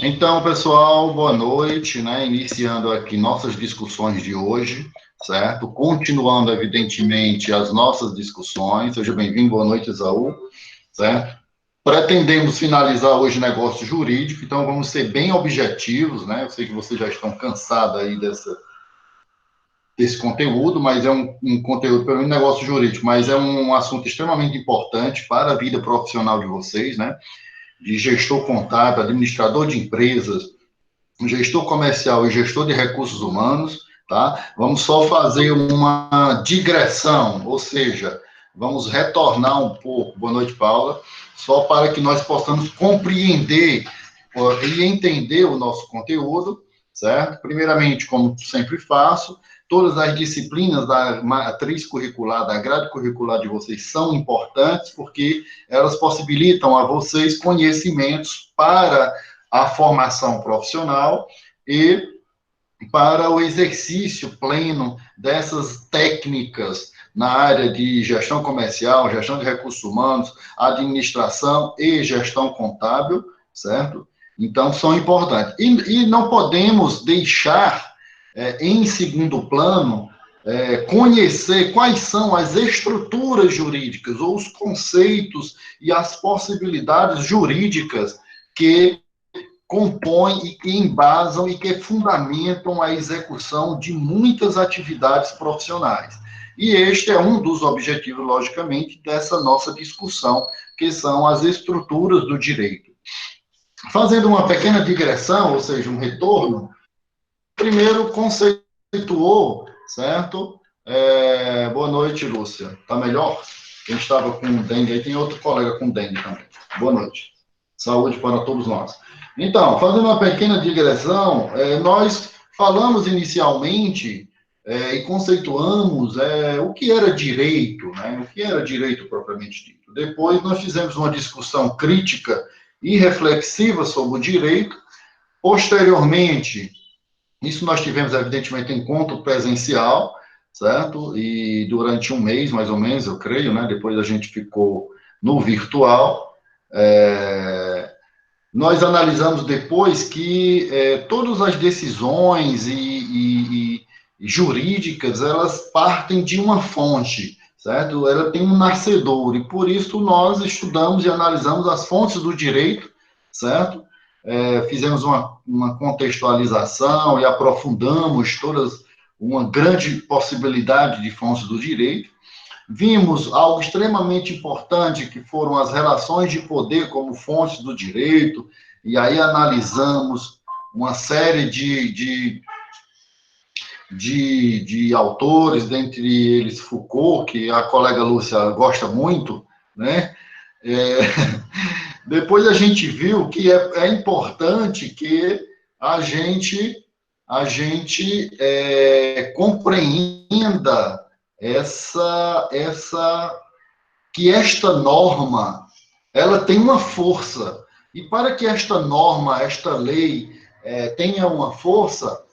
Então, pessoal, boa noite, né? Iniciando aqui nossas discussões de hoje, certo? Continuando, evidentemente, as nossas discussões. Seja bem-vindo, boa noite, Esaú, certo? Pretendemos finalizar hoje negócio jurídico, então vamos ser bem objetivos, né? Eu sei que vocês já estão cansados aí desse conteúdo, mas é um conteúdo para mim, negócio jurídico, mas é um assunto extremamente importante para a vida profissional de vocês, né? De gestor contábil, administrador de empresas, gestor comercial e gestor de recursos humanos, tá? Vamos só fazer uma digressão, ou seja, vamos retornar um pouco, boa noite, Paula, só para que nós possamos compreender e entender o nosso conteúdo, certo? Primeiramente, como sempre faço, todas as disciplinas da matriz curricular, da grade curricular de vocês são importantes, porque elas possibilitam a vocês conhecimentos para a formação profissional e para o exercício pleno dessas técnicas na área de gestão comercial, gestão de recursos humanos, administração e gestão contábil, certo? Então, são importantes. E não podemos deixar, em segundo plano, conhecer quais são as estruturas jurídicas ou os conceitos e as possibilidades jurídicas que compõem e que embasam e que fundamentam a execução de muitas atividades profissionais. E este é um dos objetivos, logicamente, dessa nossa discussão, que são as estruturas do direito. Fazendo uma pequena digressão, ou seja, um retorno, primeiro conceituou, certo? Boa noite, Lúcia. Está melhor? Quem estava com dengue aí, tem outro colega com dengue também. Boa noite. Saúde para todos nós. Então, fazendo uma pequena digressão, nós falamos inicialmente e conceituamos o que era direito, né? O que era direito propriamente dito. Depois nós fizemos uma discussão crítica e reflexiva sobre o direito. Posteriormente, isso nós tivemos, evidentemente, encontro presencial, certo? E durante um mês, mais ou menos, eu creio, né? Depois a gente ficou no virtual. Nós analisamos depois que todas as decisões e jurídicas, elas partem de uma fonte, certo? Ela tem um nascedor, e por isso nós estudamos e analisamos as fontes do direito, certo? Fizemos uma contextualização e aprofundamos todas uma grande possibilidade de fontes do direito. Vimos algo extremamente importante, que foram as relações de poder como fontes do direito, e aí analisamos uma série de autores, dentre eles Foucault, que a colega Lúcia gosta muito, né? Depois a gente viu que é importante que a gente compreenda que esta norma, ela tem uma força. E para que esta norma, esta lei tenha uma força,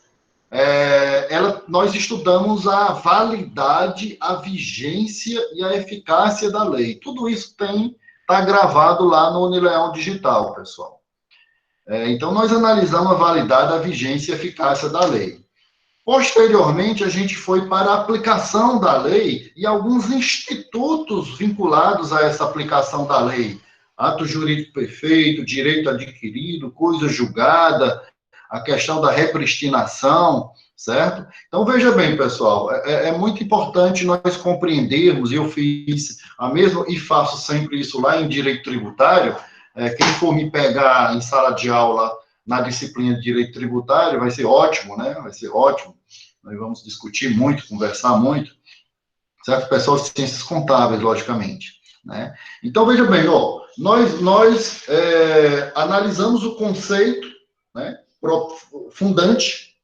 nós estudamos a validade, a vigência e a eficácia da lei. Tudo isso está gravado lá no Unileão Digital, pessoal. Então, nós analisamos a validade, a vigência e a eficácia da lei. Posteriormente, a gente foi para a aplicação da lei e alguns institutos vinculados a essa aplicação da lei. Ato jurídico perfeito, direito adquirido, coisa julgada, a questão da repristinação, certo? Então, veja bem, pessoal, é muito importante nós compreendermos, e eu fiz a mesma, e faço sempre isso lá em direito tributário, quem for me pegar em sala de aula na disciplina de direito tributário, vai ser ótimo, né? Vai ser ótimo. Nós vamos discutir muito, conversar muito, certo? Pessoal de ciências contábeis, logicamente, né? Então, veja bem, nós analisamos o conceito, né? Fundante,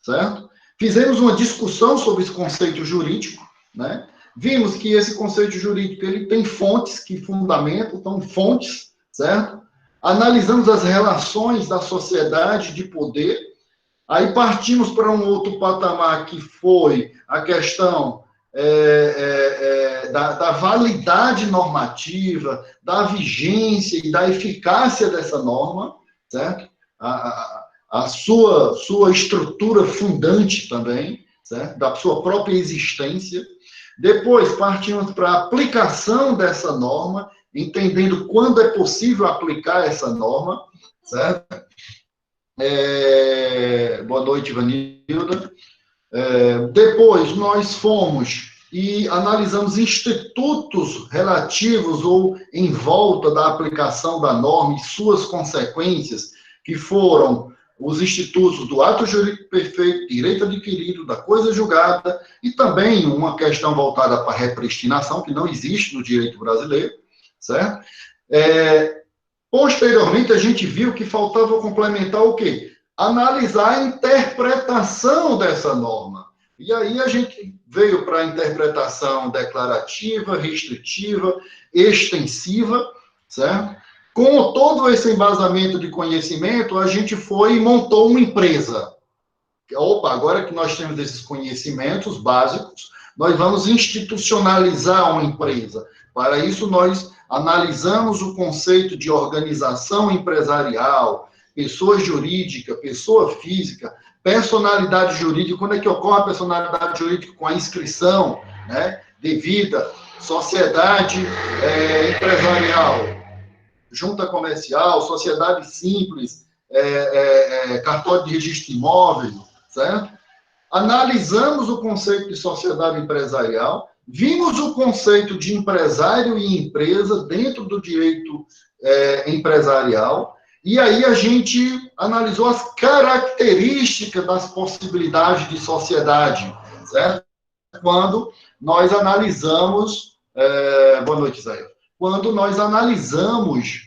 certo? Fizemos uma discussão sobre esse conceito jurídico, né? Vimos que esse conceito jurídico ele tem fontes que fundamentam, então fontes, certo? Analisamos as relações da sociedade de poder, aí partimos para um outro patamar que foi a questão da validade normativa, da vigência e da eficácia dessa norma, certo? A sua estrutura fundante também, certo? Da sua própria existência. Depois, partimos para a aplicação dessa norma, entendendo quando é possível aplicar essa norma, certo? Boa noite, Vanilda. Depois, nós fomos e analisamos institutos relativos ou em volta da aplicação da norma e suas consequências, que foram os institutos do ato jurídico perfeito, direito adquirido, da coisa julgada, e também uma questão voltada para a repristinação, que não existe no direito brasileiro, certo? Posteriormente, a gente viu que faltava complementar o quê? Analisar a interpretação dessa norma. E aí a gente veio para a interpretação declarativa, restritiva, extensiva, certo? Com todo esse embasamento de conhecimento, a gente foi e montou uma empresa. Opa, agora que nós temos esses conhecimentos básicos, nós vamos institucionalizar uma empresa. Para isso, nós analisamos o conceito de organização empresarial, pessoa jurídica, pessoa física, personalidade jurídica. Quando é que ocorre a personalidade jurídica? Com a inscrição, né, devida, sociedade empresarial, junta comercial, sociedade simples, cartório de registro imóvel, certo? Analisamos o conceito de sociedade empresarial, vimos o conceito de empresário e empresa dentro do direito empresarial, e aí a gente analisou as características das possibilidades de sociedade, certo? Quando nós analisamos... boa noite, Zé. Quando nós analisamos...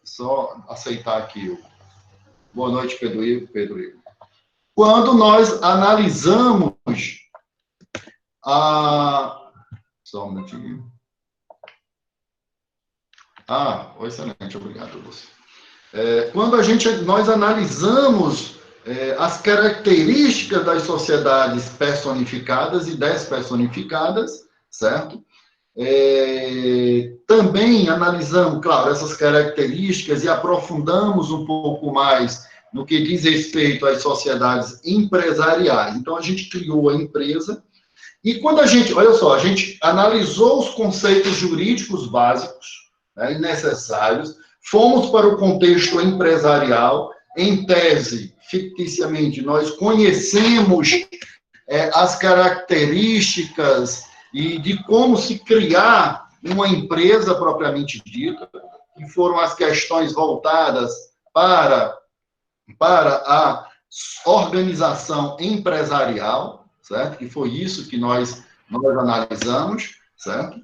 só aceitar aqui. Boa noite, Pedro Igor. Quando nós analisamos só um minutinho. Excelente, obrigado, Lúcio. Quando nós analisamos as características das sociedades personificadas e despersonificadas, certo? Também analisamos, claro, essas características e aprofundamos um pouco mais no que diz respeito às sociedades empresariais. Então, a gente criou a empresa e quando a gente analisou os conceitos jurídicos básicos, né, e necessários, fomos para o contexto empresarial, em tese, ficticiamente, nós conhecemos as características e de como se criar uma empresa propriamente dita, que foram as questões voltadas para a organização empresarial, certo? Que foi isso que nós analisamos, certo?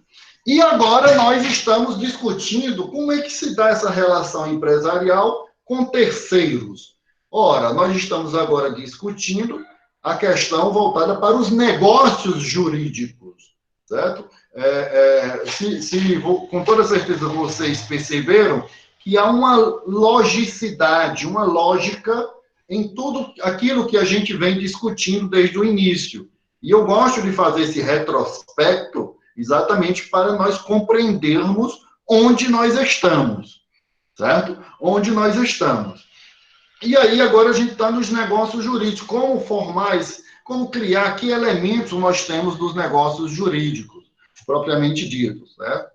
E agora nós estamos discutindo como é que se dá essa relação empresarial com terceiros. Ora, nós estamos agora discutindo a questão voltada para os negócios jurídicos, certo? Com toda certeza vocês perceberam que há uma logicidade, uma lógica em tudo aquilo que a gente vem discutindo desde o início. E eu gosto de fazer esse retrospecto exatamente para nós compreendermos onde nós estamos, certo? Onde nós estamos. E aí, agora a gente está nos negócios jurídicos. Como formais, como criar, que elementos nós temos dos negócios jurídicos, propriamente ditos, certo?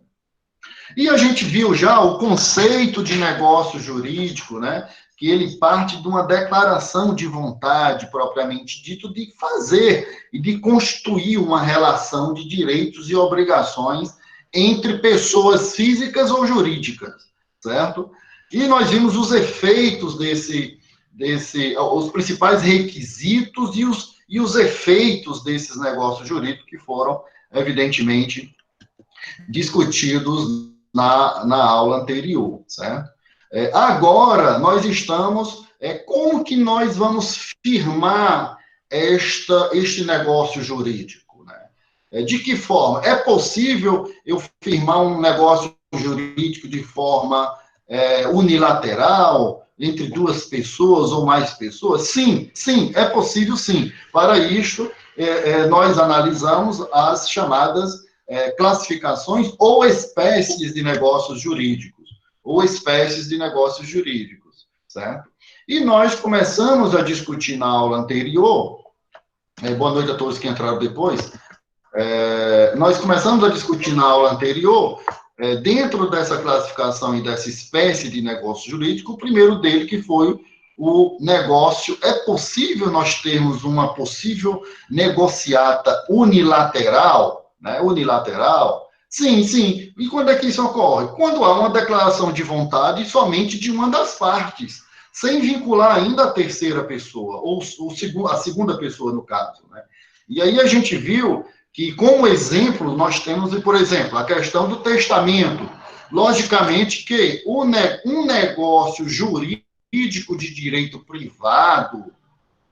E a gente viu já o conceito de negócio jurídico, né? Que ele parte de uma declaração de vontade, propriamente dito, de fazer e de construir uma relação de direitos e obrigações entre pessoas físicas ou jurídicas, certo? E nós vimos os efeitos os principais requisitos e os efeitos desses negócios jurídicos que foram, evidentemente, discutidos na aula anterior, certo? Agora, nós estamos... como que nós vamos firmar este negócio jurídico, né? De que forma? É possível eu firmar um negócio jurídico de forma unilateral, entre duas pessoas ou mais pessoas? Sim, é possível, sim. Para isso, nós analisamos as chamadas classificações ou espécies de negócios jurídicos. certo? E nós começamos a discutir na aula anterior, boa noite a todos que entraram depois, nós começamos a discutir na aula anterior, dentro dessa classificação e dessa espécie de negócio jurídico, o primeiro dele que foi o negócio. É possível nós termos uma possível negociata unilateral, né? Unilateral? Sim, sim. E quando é que isso ocorre? Quando há uma declaração de vontade somente de uma das partes, sem vincular ainda a terceira pessoa, ou a segunda pessoa, no caso, né? E aí a gente viu que, como exemplo, nós temos, por exemplo, a questão do testamento. Logicamente que um negócio jurídico de direito privado,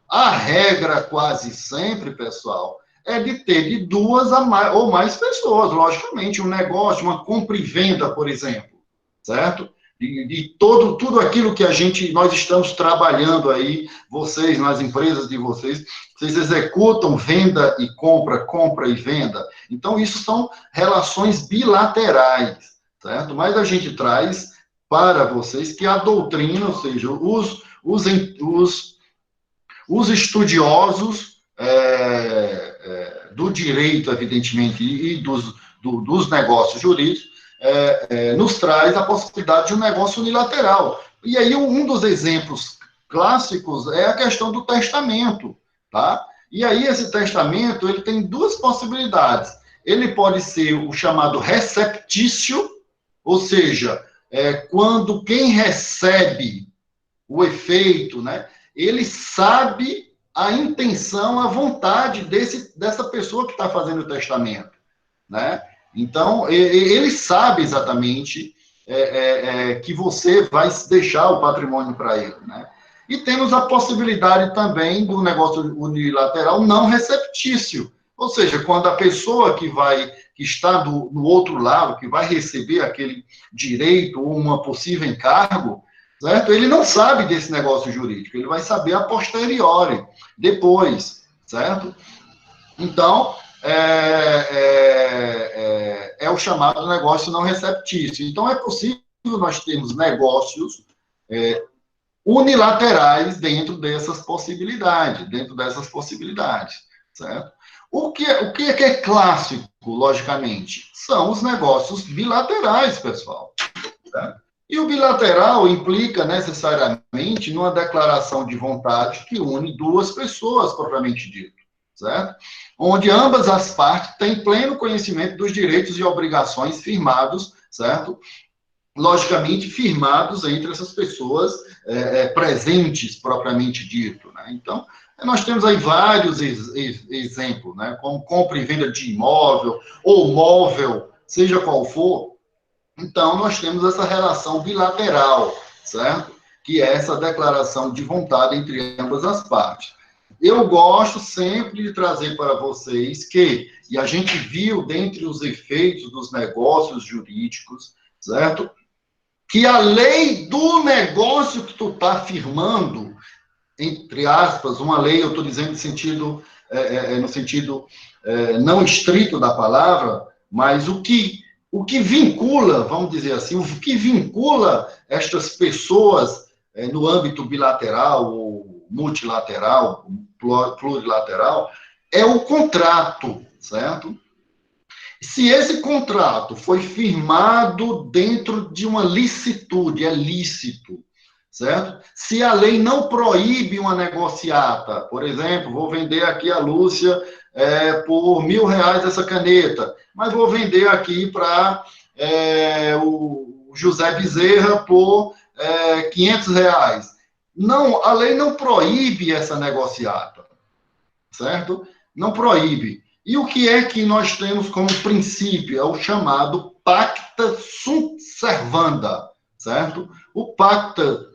a regra quase sempre, pessoal, é de ter de duas ou mais pessoas, logicamente, um negócio, uma compra e venda, por exemplo, certo? De tudo aquilo que nós estamos trabalhando aí, vocês, nas empresas de vocês executam venda e compra, compra e venda. Então, isso são relações bilaterais, certo? Mas a gente traz para vocês que a doutrina, ou seja, os estudiosos do direito, evidentemente, e dos negócios jurídicos, nos traz a possibilidade de um negócio unilateral. E aí, um dos exemplos clássicos é a questão do testamento, tá? E aí, esse testamento, ele tem duas possibilidades. Ele pode ser o chamado receptício, ou seja, quando quem recebe o efeito, né, ele sabe a intenção, a vontade dessa pessoa que está fazendo o testamento, né? Então, ele sabe exatamente que você vai deixar o patrimônio para ele, né? E temos a possibilidade também do negócio unilateral não receptício, ou seja, quando a pessoa que está no outro lado, que vai receber aquele direito ou uma possível encargo, certo? Ele não sabe desse negócio jurídico, ele vai saber a posteriori, depois, certo? Então, é o chamado negócio não receptício. Então, é possível nós termos negócios unilaterais dentro dessas possibilidades, certo? O que é clássico, logicamente? São os negócios bilaterais, pessoal, certo? E o bilateral implica necessariamente numa declaração de vontade que une duas pessoas, propriamente dito, certo? Onde ambas as partes têm pleno conhecimento dos direitos e obrigações firmados, certo? Logicamente, firmados entre essas pessoas presentes, propriamente dito, né? Então, nós temos aí vários exemplos, né? Como compra e venda de imóvel, ou móvel, seja qual for. Então, nós temos essa relação bilateral, certo? Que é essa declaração de vontade entre ambas as partes. Eu gosto sempre de trazer para vocês que, e a gente viu dentre os efeitos dos negócios jurídicos, certo? Que a lei do negócio que tu está firmando, entre aspas, uma lei, eu estou dizendo no sentido não estrito da palavra, mas o que vincula, vamos dizer assim, o que vincula estas pessoas no âmbito bilateral, ou multilateral, plurilateral, é o contrato, certo? Se esse contrato foi firmado dentro de uma licitude, é lícito, certo? Se a lei não proíbe uma negociata, por exemplo, vou vender aqui a Lúcia por R$1.000 essa caneta, mas vou vender aqui para o José Bezerra por R$500. Não, a lei não proíbe essa negociata, certo? Não proíbe. E o que é que nós temos como princípio? É o chamado pacta sunt servanda, certo? O pacta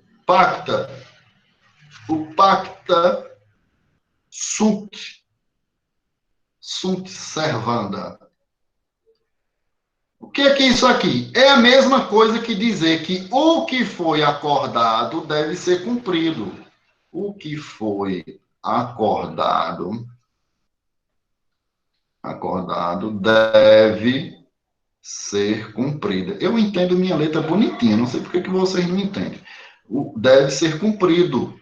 sunt servanda. O que é isso aqui? É a mesma coisa que dizer que o que foi acordado deve ser cumprido. O que foi acordado deve ser cumprida. Eu entendo minha letra bonitinha, não sei por que vocês não entendem. deve ser cumprido.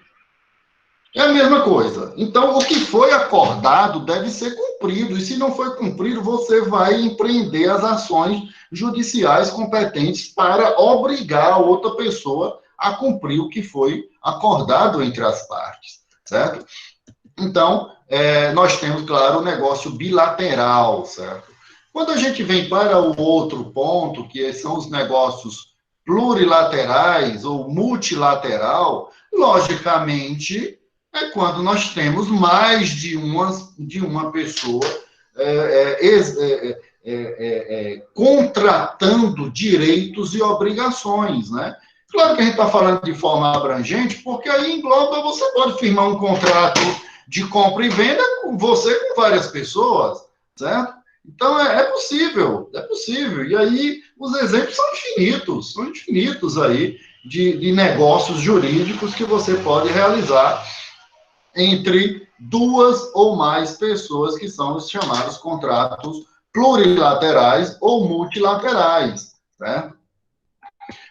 É a mesma coisa. Então, o que foi acordado deve ser cumprido. E se não foi cumprido, você vai empreender as ações judiciais competentes para obrigar a outra pessoa a cumprir o que foi acordado entre as partes, certo? Então, nós temos, claro, o negócio bilateral, certo? Quando a gente vem para o outro ponto, que são os negócios plurilaterais ou multilateral, logicamente, é quando nós temos mais de uma pessoa contratando direitos e obrigações, né? Claro que a gente está falando de forma abrangente, porque aí engloba, você pode firmar um contrato de compra e venda com você com várias pessoas, certo? Então é possível, é possível. E aí os exemplos são infinitos aí de negócios jurídicos que você pode realizar entre duas ou mais pessoas, que são os chamados contratos plurilaterais ou multilaterais, certo?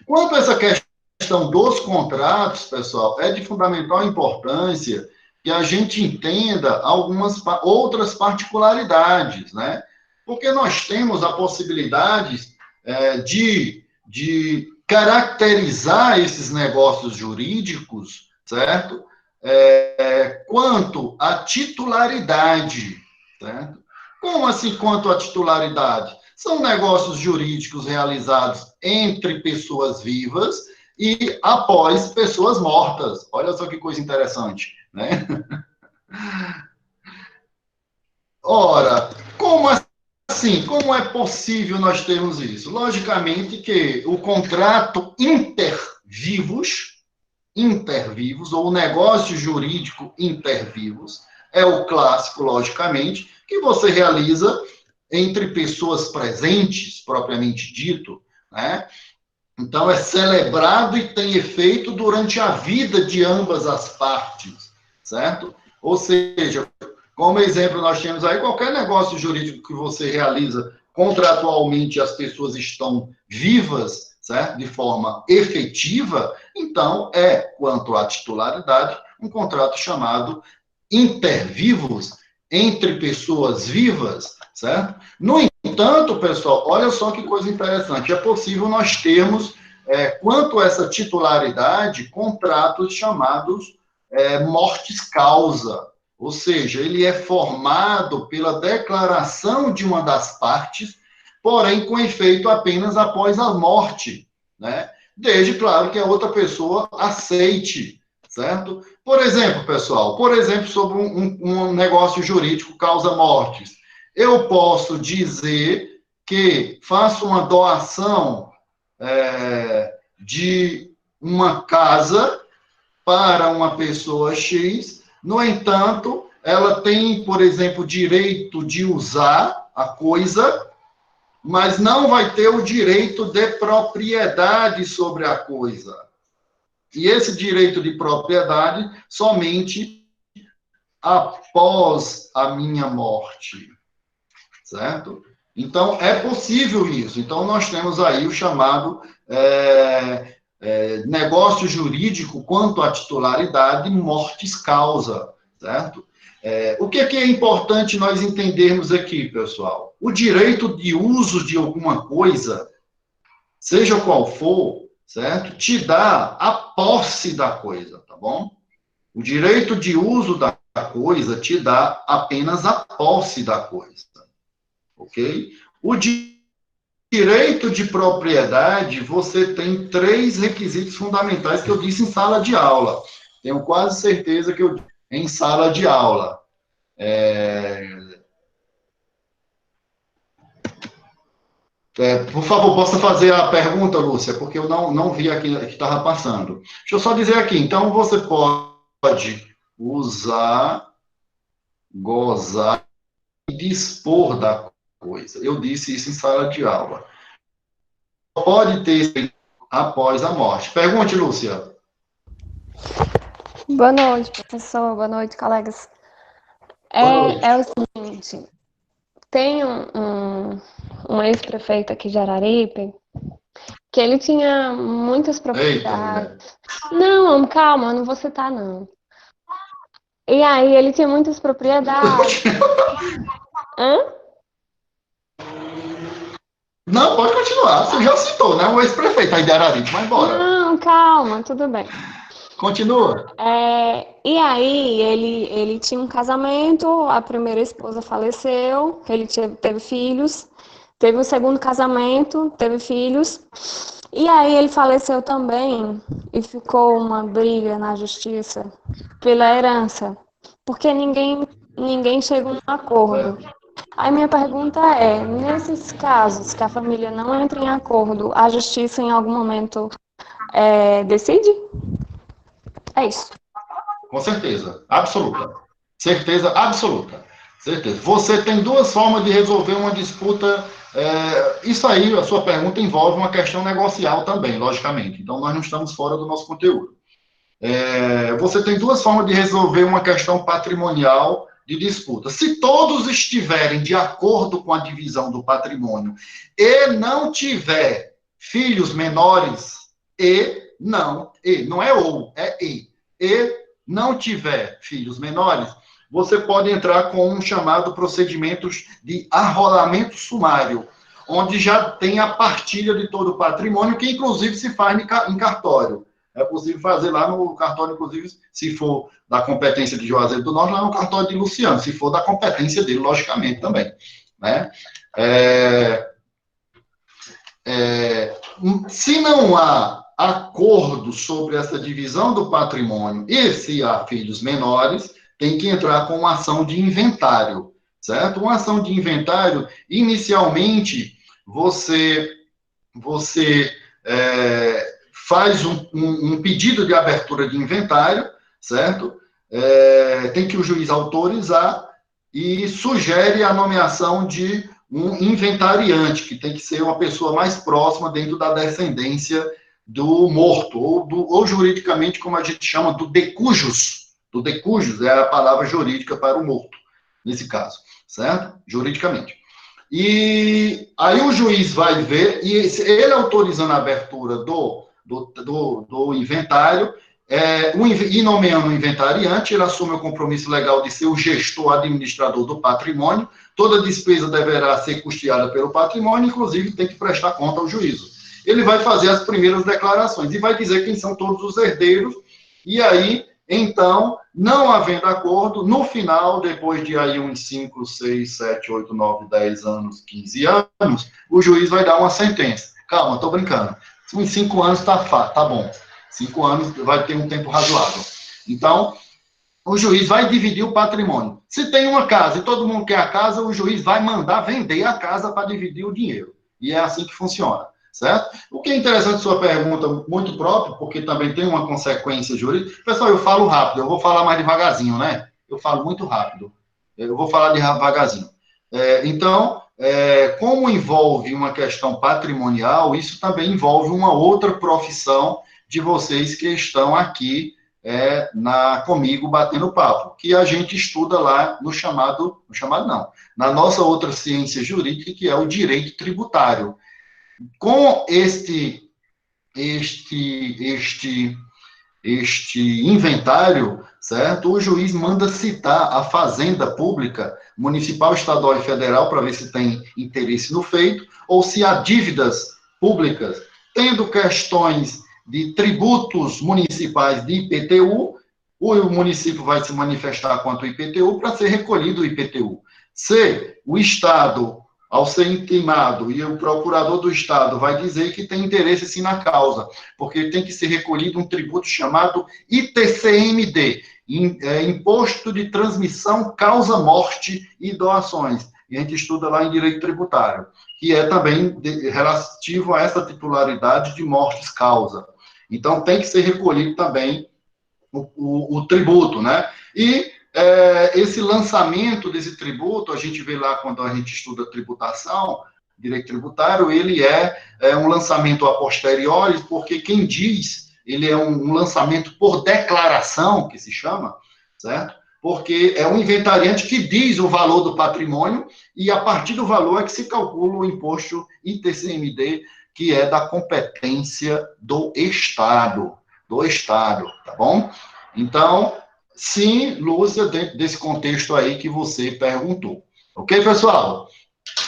Quanto a essa questão dos contratos, pessoal, é de fundamental importância que a gente entenda algumas outras particularidades, né? Porque nós temos a possibilidade de caracterizar esses negócios jurídicos, certo? Quanto à titularidade, certo? Como assim quanto à titularidade? São negócios jurídicos realizados entre pessoas vivas e após pessoas mortas. Olha só que coisa interessante, né? Ora, como assim? Como é possível nós termos isso? Logicamente que o contrato intervivos, ou o negócio jurídico intervivos, é o clássico, logicamente, que você realiza entre pessoas presentes, propriamente dito, né? Então, é celebrado e tem efeito durante a vida de ambas as partes, certo? Ou seja, como exemplo, nós temos aí qualquer negócio jurídico que você realiza contratualmente, as pessoas estão vivas, certo? De forma efetiva, então quanto à titularidade, um contrato chamado intervivos entre pessoas vivas, certo? No entanto, pessoal, olha só que coisa interessante, é possível nós termos, quanto a essa titularidade, contratos chamados mortis causa, ou seja, ele é formado pela declaração de uma das partes, porém com efeito apenas após a morte, né? Desde, claro, que a outra pessoa aceite, certo? Por exemplo, pessoal, sobre um negócio jurídico causa mortes, eu posso dizer que faço uma doação de uma casa para uma pessoa X, no entanto, ela tem, por exemplo, direito de usar a coisa, mas não vai ter o direito de propriedade sobre a coisa. E esse direito de propriedade somente após a minha morte, certo? Então, é possível isso. Então, nós temos aí o chamado negócio jurídico quanto à titularidade mortis causa, certo? O que é importante nós entendermos aqui, pessoal? O direito de uso de alguma coisa, seja qual for, certo? Te dá a posse da coisa, tá bom? O direito de uso da coisa te dá apenas a posse da coisa, ok? O direito de propriedade, você tem 3 requisitos fundamentais que eu disse em sala de aula. Tenho quase certeza que eu disse em sala de aula. Por favor, possa fazer a pergunta, Lúcia, porque eu não vi aqui que estava passando. Deixa eu só dizer aqui. Então, você pode usar, gozar e dispor da coisa. Eu disse isso em sala de aula. Pode ter após a morte. Pergunte, Lúcia. Boa noite, professor. Boa noite, colegas. Boa noite. É o seguinte, tem um ex-prefeito aqui de Araripe que ele tinha muitas Eita, propriedades. mulher. Não, calma, eu não vou citar, não. E aí ele tinha muitas propriedades. Hã? Não, pode continuar. Você já citou, né? O ex-prefeito aí de Araripe. Vai embora. Não, calma, tudo bem. Continua. E aí ele tinha um casamento, a primeira esposa faleceu, ele teve filhos, teve o segundo casamento, teve filhos, e aí ele faleceu também e ficou uma briga na justiça pela herança, porque ninguém chegou a um acordo. Certo. Aí minha pergunta é, nesses casos que a família não entra em acordo, a justiça em algum momento decide? É isso. Com certeza. Absoluta. Certeza absoluta. Certeza. Você tem duas formas de resolver uma disputa. Isso aí, a sua pergunta envolve uma questão negocial também, logicamente. Então, nós não estamos fora do nosso conteúdo. Você tem duas formas de resolver uma questão patrimonial de disputa. Se todos estiverem de acordo com a divisão do patrimônio e não tiver filhos menores, não é ou, é e não tiver filhos menores, você pode entrar com um chamado procedimento de arrolamento sumário, onde já tem a partilha de todo o patrimônio, que inclusive se faz em cartório. É possível fazer lá no cartório, inclusive, se for da competência de Juazeiro do Norte, lá no cartório de Luciano, se for da competência dele, logicamente, também. Né? Se não há acordo sobre essa divisão do patrimônio e se há filhos menores, tem que entrar com uma ação de inventário, certo? Uma ação de inventário, inicialmente, você faz um pedido de abertura de inventário, certo? Tem que o juiz autorizar e sugere a nomeação de um inventariante, que tem que ser uma pessoa mais próxima dentro da descendência do morto, ou juridicamente, como a gente chama, do decujus. Do decujus é a palavra jurídica para o morto, nesse caso, certo? Juridicamente. E aí o juiz vai ver, e ele autorizando a abertura do inventário, e nomeando o inventariante, ele assume o compromisso legal de ser o gestor administrador do patrimônio, toda despesa deverá ser custeada pelo patrimônio, inclusive tem que prestar conta ao juízo. Ele vai fazer as primeiras declarações e vai dizer quem são todos os herdeiros, e aí, então, não havendo acordo, no final, depois de aí uns 5, 6, 7, 8, 9, 10 anos, 15 anos, o juiz vai dar uma sentença. Calma, estou brincando. Uns 5 anos tá bom. 5 anos vai ter um tempo razoável. Então, o juiz vai dividir o patrimônio. Se tem uma casa e todo mundo quer a casa, o juiz vai mandar vender a casa para dividir o dinheiro. E é assim que funciona, certo? O que é interessante sua pergunta, muito próprio, porque também tem uma consequência jurídica. Pessoal, eu falo rápido, eu vou falar mais devagarzinho, né? Eu falo muito rápido. Eu vou falar devagarzinho. Então, como envolve uma questão patrimonial, isso também envolve uma outra profissão de vocês que estão aqui comigo batendo papo, que a gente estuda lá no chamado não, na nossa outra ciência jurídica, que é o direito tributário. Com este inventário, certo? O juiz manda citar a fazenda pública, municipal, estadual e federal, para ver se tem interesse no feito, ou se há dívidas públicas, tendo questões de tributos municipais de IPTU, o município vai se manifestar quanto ao IPTU para ser recolhido o IPTU. Se o Estado, ao ser intimado, e o procurador do Estado vai dizer que tem interesse sim na causa, porque tem que ser recolhido um tributo chamado ITCMD, Imposto de Transmissão, Causa, Morte e Doações. E a gente estuda lá em Direito Tributário, que é também relativo a essa titularidade de mortes causa. Então, tem que ser recolhido também o tributo, né? E esse lançamento desse tributo, a gente vê lá quando a gente estuda tributação, direito tributário, ele é um lançamento a posteriori, porque quem diz, ele é um lançamento por declaração, que se chama, certo? Porque é um inventariante que diz o valor do patrimônio e a partir do valor é que se calcula o imposto ITCMD, que é da competência do Estado, tá bom? Então, sim, Lúcia, dentro desse contexto aí que você perguntou. Ok, pessoal?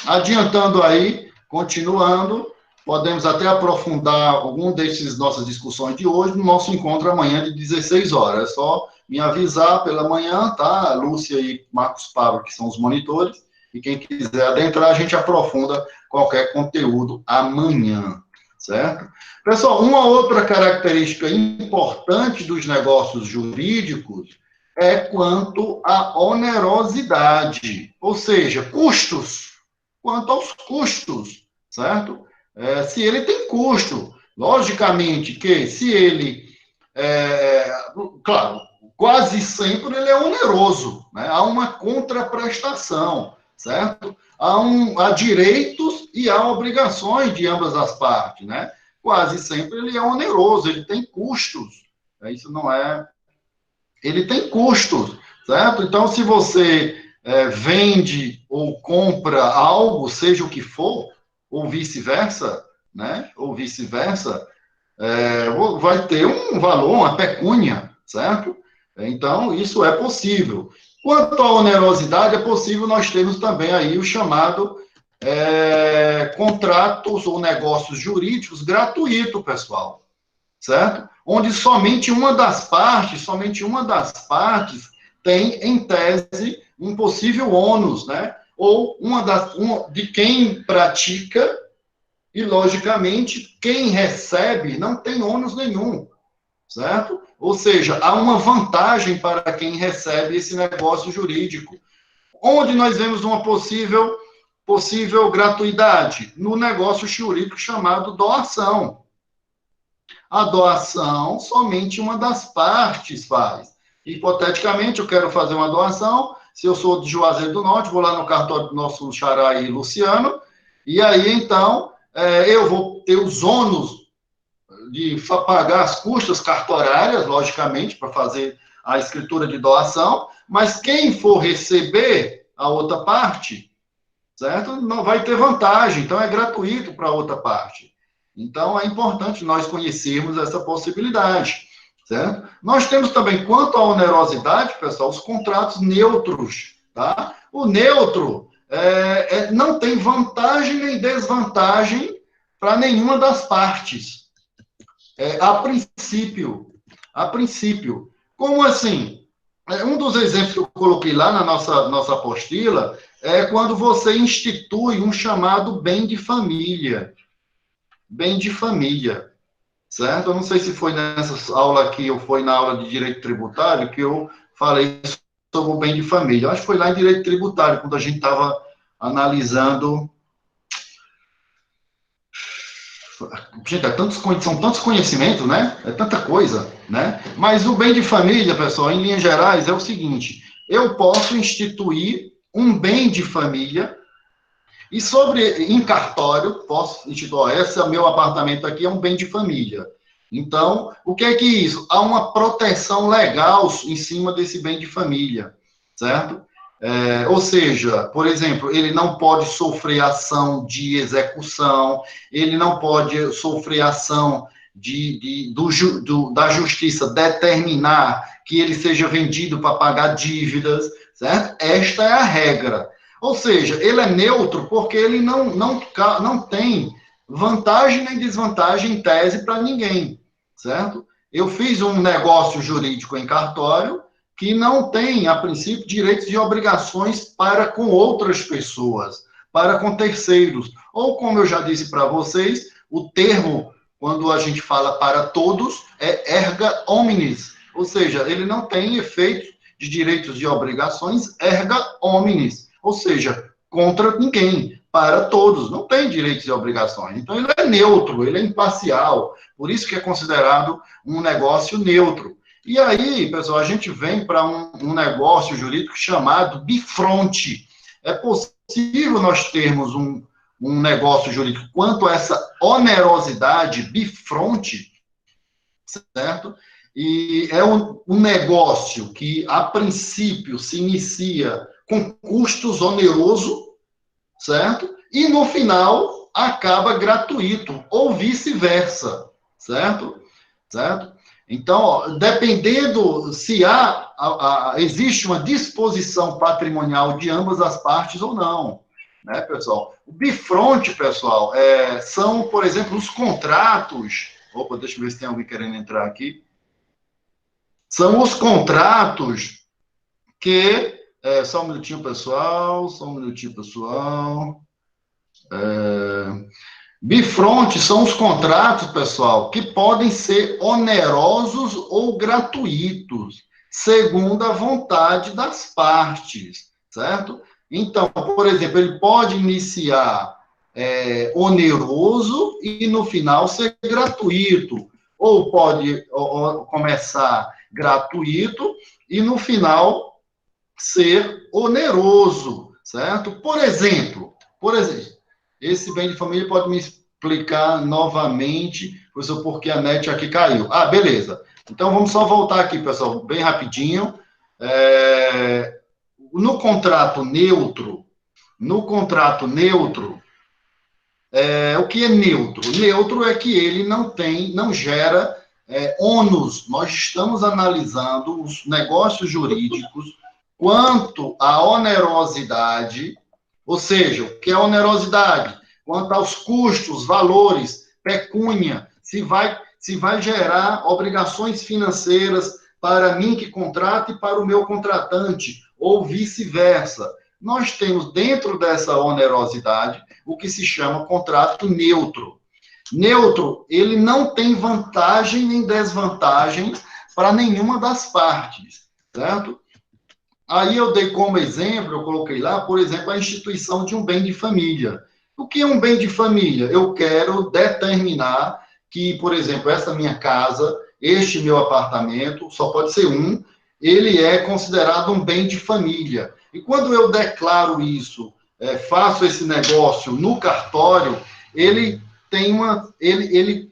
Adiantando aí, continuando, podemos até aprofundar algum desses nossas discussões de hoje no nosso encontro amanhã de 16 horas. É só me avisar pela manhã, tá? Lúcia e Marcos Pablo, que são os monitores, e quem quiser adentrar, a gente aprofunda qualquer conteúdo amanhã, certo? Pessoal, uma outra característica importante dos negócios jurídicos é quanto à onerosidade, ou seja, custos, quanto aos custos, certo? Se ele tem custo, logicamente que se ele, claro, quase sempre ele é oneroso, né? Há uma contraprestação, certo? Há direitos e há obrigações de ambas as partes, né? Quase sempre ele é oneroso, ele tem custos, né? Isso não é... Ele tem custos, certo? Então, se você vende ou compra algo, seja o que for, ou vice-versa, né? Ou vice-versa, vai ter um valor, uma pecúnia, certo? Então, isso é possível. Quanto à onerosidade, é possível nós termos também aí o chamado contratos ou negócios jurídicos gratuito, pessoal, certo? Onde somente uma das partes tem, em tese, um possível ônus, né? Ou de quem pratica e, logicamente, quem recebe não tem ônus nenhum, certo? Ou seja, há uma vantagem para quem recebe esse negócio jurídico. Onde nós vemos uma possível gratuidade? No negócio jurídico chamado doação. A doação, somente uma das partes faz. Hipoteticamente, eu quero fazer uma doação, se eu sou de Juazeiro do Norte, vou lá no cartório do nosso xará aí, Luciano, e aí, então, eu vou ter os ônus de pagar as custas cartorárias, logicamente, para fazer a escritura de doação, mas quem for receber a outra parte, certo? Não vai ter vantagem, então é gratuito para a outra parte. Então, é importante nós conhecermos essa possibilidade, certo? Nós temos também, quanto à onerosidade, pessoal, os contratos neutros, tá? O neutro não tem vantagem nem desvantagem para nenhuma das partes. A princípio. Como assim? Um dos exemplos que eu coloquei lá na nossa apostila é quando você institui um chamado bem de família. Bem de família, certo? Eu não sei se foi nessa aula aqui ou foi na aula de direito tributário que eu falei sobre o bem de família. Eu acho que foi lá em direito tributário, quando a gente estava analisando... Gente, são tantos conhecimentos, né? É tanta coisa, né? Mas o bem de família, pessoal, em linhas gerais, é o seguinte: eu posso instituir um bem de família e em cartório, posso instituir, esse é o meu apartamento aqui, é um bem de família. Então, o que é que é isso? Há uma proteção legal em cima desse bem de família, certo? Ou seja, por exemplo, ele não pode sofrer ação de execução, ele não pode sofrer ação da justiça determinar que ele seja vendido para pagar dívidas, certo? Esta é a regra. Ou seja, ele é neutro porque ele não tem vantagem nem desvantagem em tese para ninguém, certo? Eu fiz um negócio jurídico em cartório que não tem, a princípio, direitos e obrigações para com outras pessoas, para com terceiros. Ou, como eu já disse para vocês, o termo, quando a gente fala para todos, é erga omnes, ou seja, ele não tem efeito de direitos e obrigações erga omnes, ou seja, contra ninguém, para todos, não tem direitos e obrigações. Então, ele é neutro, ele é imparcial, por isso que é considerado um negócio neutro. E aí, pessoal, a gente vem para um negócio jurídico chamado bifronte. É possível nós termos um negócio jurídico quanto a essa onerosidade bifronte, certo? E é um negócio que, a princípio, se inicia com custos oneroso, certo? E, no final, acaba gratuito, ou vice-versa, certo? Certo? Então, ó, dependendo se existe uma disposição patrimonial de ambas as partes ou não, né, pessoal? O bifronte, pessoal, são, por exemplo, os contratos. Opa, deixa eu ver se tem alguém querendo entrar aqui. São os contratos que. Só um minutinho, pessoal. Só um minutinho, pessoal. Bifronte são os contratos, pessoal, que podem ser onerosos ou gratuitos, segundo a vontade das partes, certo? Então, por exemplo, ele pode iniciar oneroso e no final ser gratuito, ou pode começar gratuito e no final ser oneroso, certo? Por exemplo, esse bem de família pode me explicar novamente, professor, porque a net aqui caiu. Ah, beleza. Então, vamos só voltar aqui, pessoal, bem rapidinho. No contrato neutro, o que é neutro? Neutro é que ele não gera ônus. Nós estamos analisando os negócios jurídicos quanto à onerosidade, ou seja, o que é onerosidade? Quanto aos custos, valores, pecúnia, se vai gerar obrigações financeiras para mim que contrato e para o meu contratante, ou vice-versa. Nós temos dentro dessa onerosidade o que se chama contrato neutro. Neutro, ele não tem vantagem nem desvantagem para nenhuma das partes, certo? Aí eu dei como exemplo, eu coloquei lá, por exemplo, a instituição de um bem de família. O que é um bem de família? Eu quero determinar que, por exemplo, essa minha casa, este meu apartamento, só pode ser um, ele é considerado um bem de família. E quando eu declaro isso, faço esse negócio no cartório, ele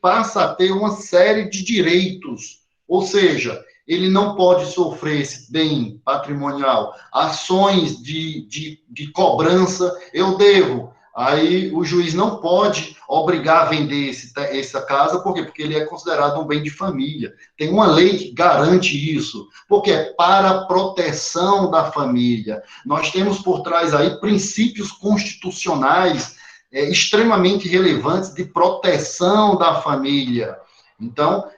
passa a ter uma série de direitos. Ou seja, ele não pode sofrer esse bem patrimonial, ações de cobrança, eu devo. Aí o juiz não pode obrigar a vender essa casa, por quê? Porque ele é considerado um bem de família. Tem uma lei que garante isso, porque é para a proteção da família. Nós temos por trás aí princípios constitucionais extremamente relevantes de proteção da família. Então,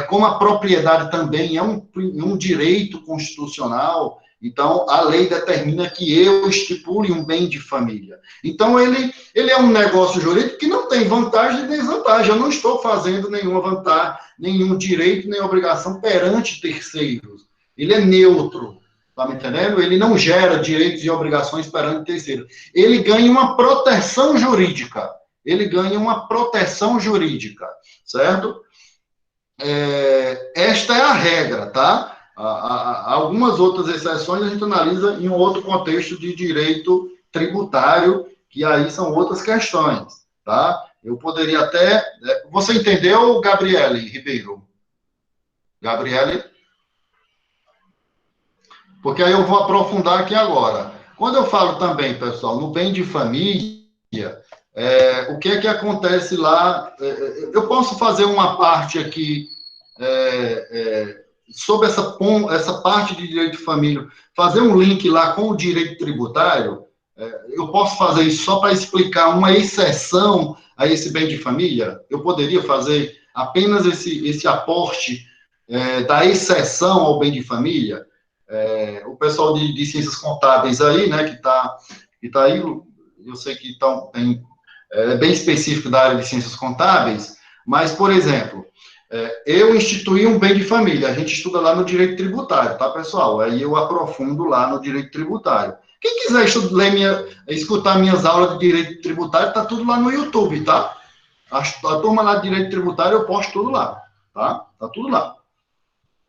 como a propriedade também é um direito constitucional, então a lei determina que eu estipule um bem de família. Então, ele é um negócio jurídico que não tem vantagem e desvantagem. Eu não estou fazendo nenhuma vantagem, nenhum direito, nem obrigação perante terceiros. Ele é neutro, tá me entendendo? Ele não gera direitos e obrigações perante terceiros. Ele ganha uma proteção jurídica. Certo? Esta é a regra, tá? Algumas outras exceções a gente analisa em um outro contexto de direito tributário, que aí são outras questões, tá? Eu poderia até... Você entendeu, Gabriele Ribeiro? Gabriele? Porque aí eu vou aprofundar aqui agora. Quando eu falo também, pessoal, no bem de família... o que é que acontece lá? Eu posso fazer uma parte aqui sobre essa parte de direito de família, fazer um link lá com o direito tributário. Eu posso fazer isso só para explicar uma exceção a esse bem de família? Eu poderia fazer apenas esse aporte da exceção ao bem de família? O pessoal de ciências contábeis aí, né, que tá aí, eu sei que tem bem específico da área de ciências contábeis, mas, por exemplo, eu instituí um bem de família, a gente estuda lá no direito tributário, tá, pessoal? Aí eu aprofundo lá no direito tributário. Quem quiser escutar minhas aulas de direito tributário, tá tudo lá no YouTube, tá? A turma lá de direito tributário, eu posto tudo lá, tá? Tá tudo lá.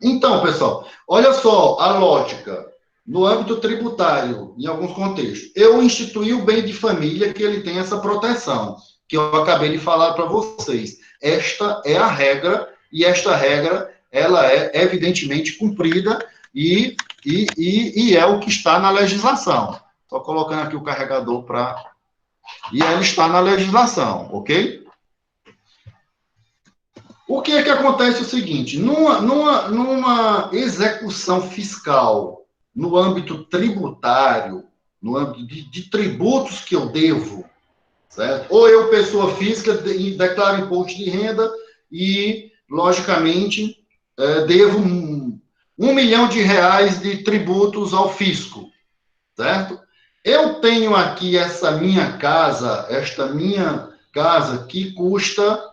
Então, pessoal, olha só a lógica. No âmbito tributário, em alguns contextos, eu instituí o bem de família que ele tem essa proteção, que eu acabei de falar para vocês. Esta é a regra, e esta regra, ela é evidentemente cumprida e é o que está na legislação. Estou colocando aqui o carregador para E ela está na legislação, ok? O que é que acontece é o seguinte, numa execução fiscal, no âmbito tributário, no âmbito de tributos que eu devo, certo? Ou eu, pessoa física, declaro imposto de renda e, logicamente, devo R$ 1 milhão de tributos ao fisco, certo? Eu tenho aqui esta minha casa que custa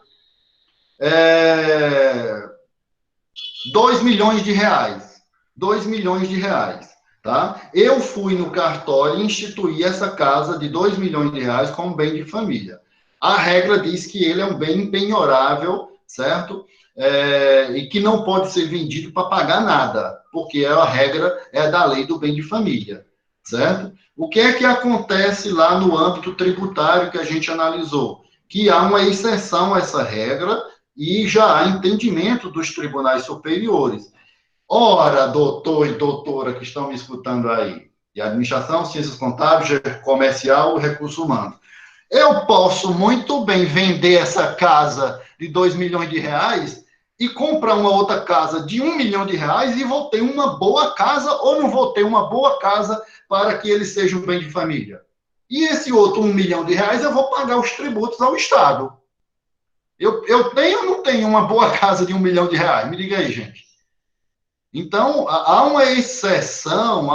2 milhões de reais. 2 milhões de reais, tá? Eu fui no cartório e instituí essa casa de 2 milhões de reais como bem de família. A regra diz que ele é um bem impenhorável, certo? E que não pode ser vendido para pagar nada, porque a regra é da lei do bem de família, certo? O que é que acontece lá no âmbito tributário que a gente analisou? Que há uma exceção a essa regra e já há entendimento dos tribunais superiores. Ora, doutor e doutora que estão me escutando aí, de administração, ciências contábeis, comercial, recursos humanos, eu posso muito bem vender essa casa de 2 milhões de reais e comprar uma outra casa de 1 milhão de reais e vou ter uma boa casa ou não vou ter uma boa casa para que ele seja um bem de família. E esse outro 1 milhão de reais eu vou pagar os tributos ao Estado. Eu tenho ou não tenho uma boa casa de 1 milhão de reais? Me diga aí, gente. Então, há uma exceção,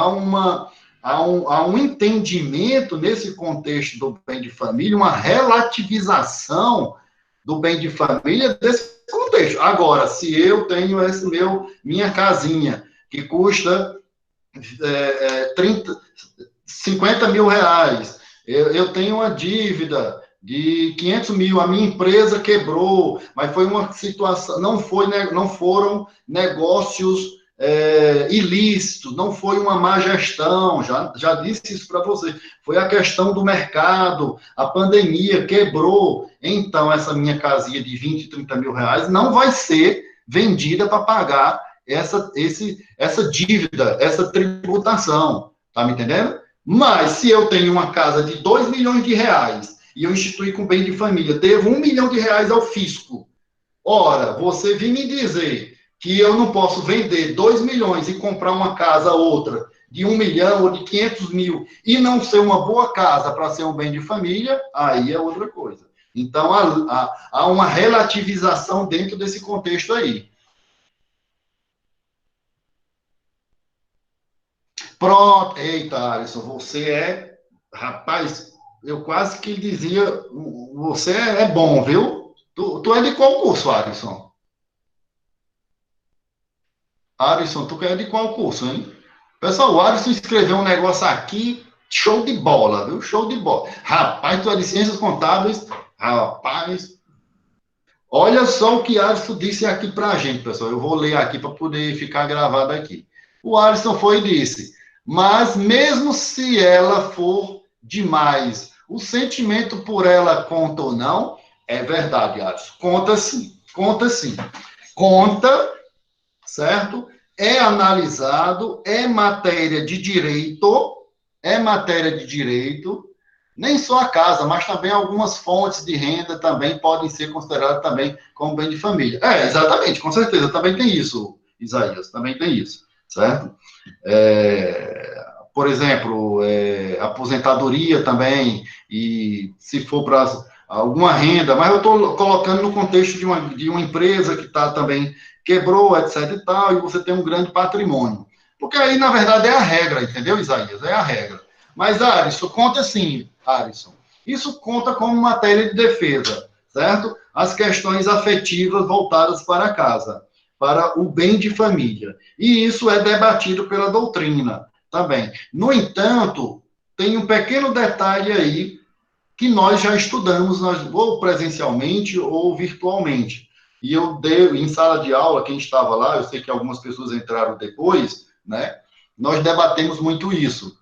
há um entendimento nesse contexto do bem de família, uma relativização do bem de família desse contexto. Agora, se eu tenho minha casinha, que custa 50 mil reais, eu tenho uma dívida de 500 mil, a minha empresa quebrou, mas foi uma situação, não foram negócios ilícitos, não foi uma má gestão, já disse isso para você, foi a questão do mercado, a pandemia quebrou, então essa minha casinha de 20, 30 mil reais não vai ser vendida para pagar essa dívida, essa tributação, tá me entendendo? Mas se eu tenho uma casa de 2 milhões de reais e eu instituí com bem de família, devo 1 milhão de reais ao fisco. Ora, você vir me dizer que eu não posso vender 2 milhões e comprar uma casa outra de 1 milhão ou de 500 mil e não ser uma boa casa para ser um bem de família, aí é outra coisa. Então, há uma relativização dentro desse contexto aí. Pronto. Eita, Alisson, você rapaz, eu quase que dizia, você é bom, viu? Tu é de qual curso, Alisson? Alisson, tu é de qual curso, hein? Pessoal, o Alisson escreveu um negócio aqui, show de bola, viu? Show de bola. Rapaz, tu é de ciências contábeis, rapaz. Olha só o que Alisson disse aqui pra gente, pessoal. Eu vou ler aqui para poder ficar gravado aqui. O Alisson foi e disse: mas mesmo se ela for demais, o sentimento por ela conta ou não? É verdade, Alisson. Conta sim. Conta sim. Conta, certo? É analisado, é matéria de direito, nem só a casa, mas também algumas fontes de renda também podem ser consideradas também como bem de família. Exatamente, com certeza, também tem isso, Isaías, também tem isso, certo? Por exemplo, aposentadoria também, e se for para alguma renda, mas eu estou colocando no contexto de uma empresa que está também quebrou, etc e tal, e você tem um grande patrimônio. Porque aí, na verdade, é a regra, entendeu, Isaías? É a regra. Mas, Alisson, conta assim, Alisson, isso conta como matéria de defesa, certo? As questões afetivas voltadas para casa, para o bem de família. E isso é debatido pela doutrina também. No entanto, tem um pequeno detalhe aí que nós já estudamos, ou presencialmente ou virtualmente. E eu dei, em sala de aula, quem estava lá, eu sei que algumas pessoas entraram depois, né? Nós debatemos muito isso.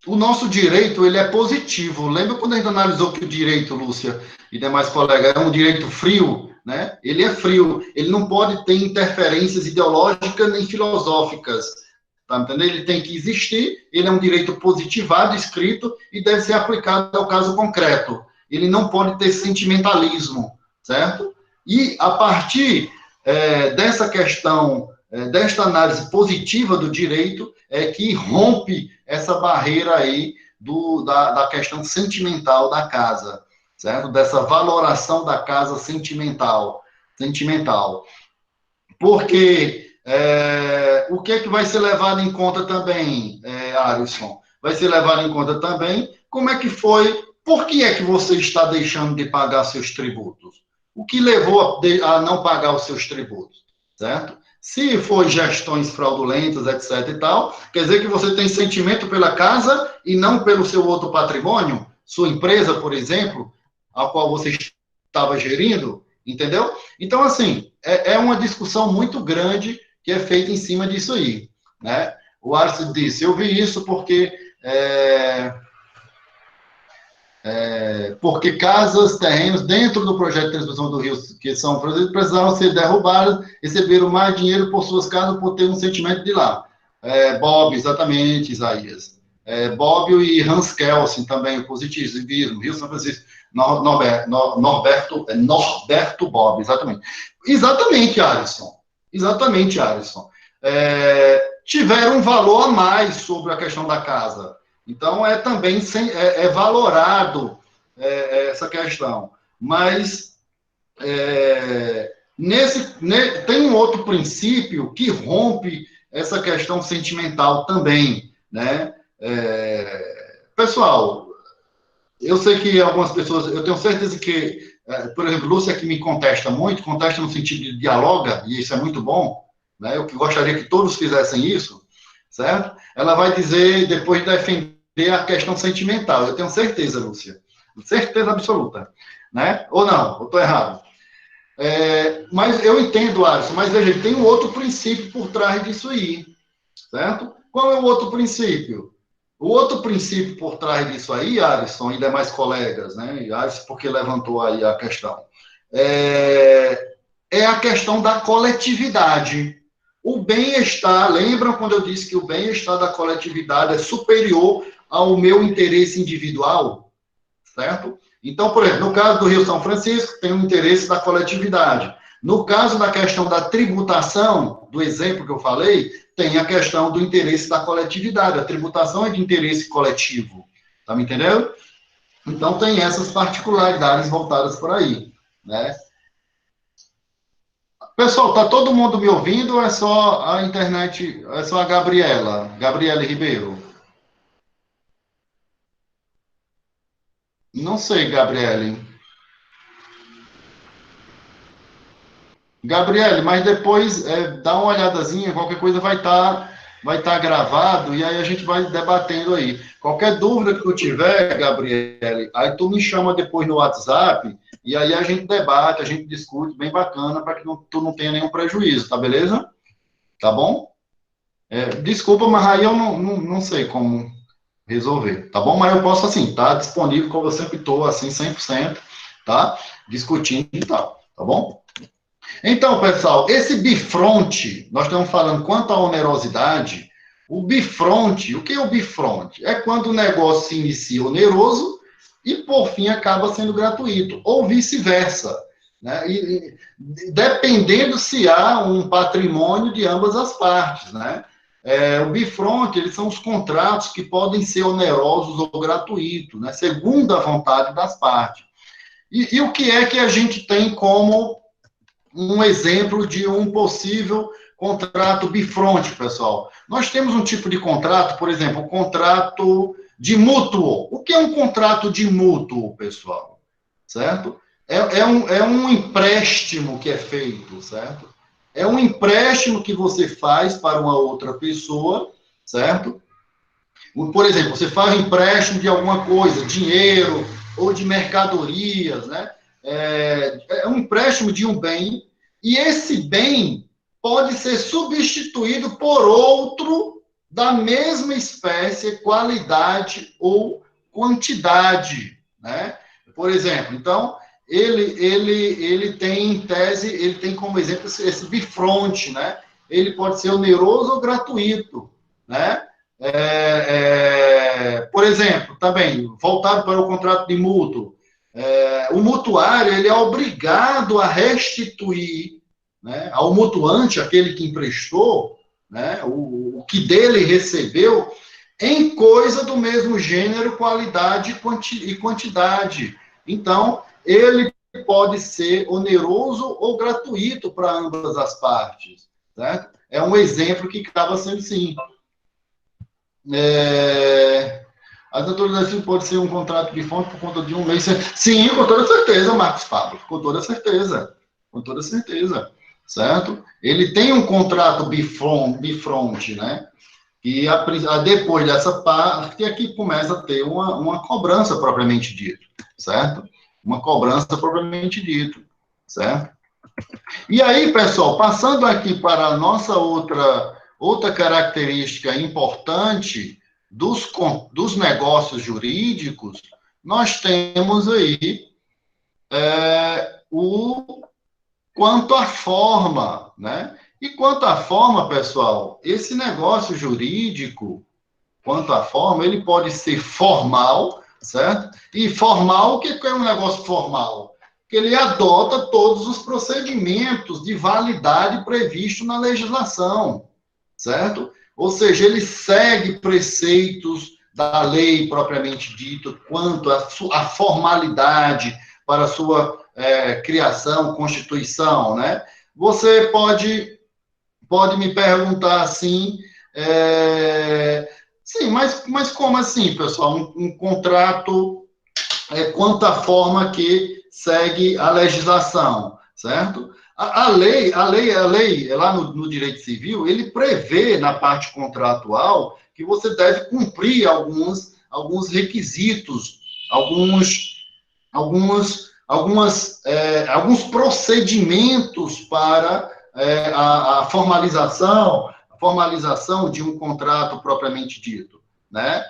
O nosso direito, ele é positivo. Lembra quando a gente analisou que o direito, Lúcia e demais colegas, é um direito frio, né? Ele é frio, ele não pode ter interferências ideológicas nem filosóficas, tá entendendo? Ele tem que existir, ele é um direito positivado, escrito, e deve ser aplicado ao caso concreto. Ele não pode ter sentimentalismo, certo? E, a partir dessa questão, desta análise positiva do direito, é que rompe essa barreira aí da questão sentimental da casa, certo? Dessa valoração da casa sentimental. Porque o que é que vai ser levado em conta também, Alisson? Vai ser levado em conta também como é que foi, por que é que você está deixando de pagar seus tributos? O que levou a não pagar os seus tributos, certo? Se for gestões fraudulentas, etc e tal, quer dizer que você tem sentimento pela casa e não pelo seu outro patrimônio, sua empresa, por exemplo, a qual você estava gerindo, entendeu? Então, assim, é uma discussão muito grande que é feita em cima disso aí, né? O Arce disse, eu vi isso porque casas, terrenos dentro do projeto de transmissão do rio, que são precisavam ser derrubadas, receberam mais dinheiro por suas casas por ter um sentimento de lá. Bob, exatamente, Isaías. Bob e Hans Kelsen também, o positivismo, Rio São Francisco, Norberto Bob, exatamente. Exatamente, Alisson. Tiveram um valor a mais sobre a questão da casa. Então, também valorado essa questão. Mas tem um outro princípio que rompe essa questão sentimental também, né? Pessoal, eu sei que algumas pessoas, eu tenho certeza que, por exemplo, Lúcia, que me contesta muito, contesta no sentido de dialoga, e isso é muito bom, né? Eu gostaria que todos fizessem isso, certo? Ela vai dizer, depois de defender a questão sentimental. Eu tenho certeza, Lúcia. Certeza absoluta. Né? Ou não? Ou estou errado? Mas eu entendo, Alisson, mas veja, tem um outro princípio por trás disso aí. Certo? Qual é o outro princípio? O outro princípio por trás disso aí, Alisson, e demais colegas, né? E Alisson, porque levantou aí a questão. É a questão da coletividade. O bem-estar, lembram quando eu disse que o bem-estar da coletividade é superior ao meu interesse individual? Certo? Então, por exemplo, no caso do Rio São Francisco, tem o interesse da coletividade. No caso da questão da tributação, do exemplo que eu falei, tem a questão do interesse da coletividade. A tributação é de interesse coletivo. Tá me entendendo? Então, tem essas particularidades voltadas por aí, né? Pessoal, tá todo mundo me ouvindo ou é só a internet, é só a Gabriela Ribeiro? Não sei, Gabriele. Gabriele, mas depois dá uma olhadazinha, qualquer coisa vai tá gravado e aí a gente vai debatendo aí. Qualquer dúvida que tu tiver, Gabriele, aí tu me chama depois no WhatsApp e aí a gente debate, a gente discute, bem bacana, para que tu não tenha nenhum prejuízo, tá beleza? Tá bom? Desculpa, mas aí eu não sei como resolver, tá bom? Mas eu posso, assim, tá disponível, como eu sempre estou, assim, 100%, tá? Discutindo e tal, tá bom? Então, pessoal, esse bifronte, nós estamos falando quanto à onerosidade, o bifronte, o que é o bifronte? É quando o negócio se inicia oneroso e, por fim, acaba sendo gratuito, ou vice-versa, né? E dependendo se há um patrimônio de ambas as partes, né? O bifronte, eles são os contratos que podem ser onerosos ou gratuitos, né? Segundo a vontade das partes. E o que é que a gente tem como um exemplo de um possível contrato bifronte, pessoal? Nós temos um tipo de contrato, por exemplo, o contrato de mútuo. O que é um contrato de mútuo, pessoal? Certo? É um empréstimo que é feito, certo? É um empréstimo que você faz para uma outra pessoa, certo? Por exemplo, você faz um empréstimo de alguma coisa, dinheiro ou de mercadorias, né? É um empréstimo de um bem, e esse bem pode ser substituído por outro da mesma espécie, qualidade ou quantidade, né? Por exemplo, então, ele tem, em tese, ele tem como exemplo esse bifronte, né? Ele pode ser oneroso ou gratuito, né? Por exemplo, também, voltado para o contrato de mútuo, o mutuário ele é obrigado a restituir, né, ao mutuante, aquele que emprestou, né, o que dele recebeu, em coisa do mesmo gênero, qualidade e quantidade. Então, ele pode ser oneroso ou gratuito para ambas as partes. Certo? É um exemplo que acaba sendo sim. A autorização pode ser um contrato de fonte por conta de um mês. Sim, com toda certeza, Marcos Pablo. Com toda certeza. Com toda certeza. Certo? Ele tem um contrato bifront, né? E depois dessa parte é que começa a ter uma cobrança propriamente dito, certo? Uma cobrança propriamente dito, certo? E aí, pessoal, passando aqui para a nossa outra característica importante dos negócios jurídicos, nós temos aí o quanto à forma, né? E quanto à forma, pessoal, esse negócio jurídico, quanto à forma, ele pode ser formal, certo? E formal, o que é um negócio formal? Que ele adota todos os procedimentos de validade previstos na legislação, certo? Ou seja, ele segue preceitos da lei propriamente dito, quanto à formalidade para a sua criação, constituição, né? Você pode me perguntar assim, sim, mas como assim, pessoal? Um contrato quanto à forma que segue a legislação, certo? A lei, lá no direito civil, ele prevê na parte contratual que você deve cumprir alguns requisitos, alguns procedimentos para a formalização de um contrato propriamente dito, né?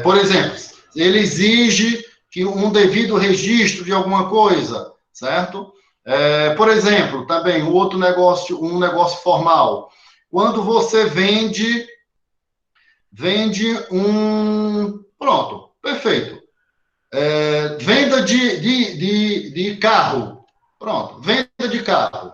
Por exemplo, ele exige que um devido registro de alguma coisa, certo? Por exemplo, também um negócio formal. Quando você vende pronto, perfeito. Venda de carro. Pronto, venda de carro.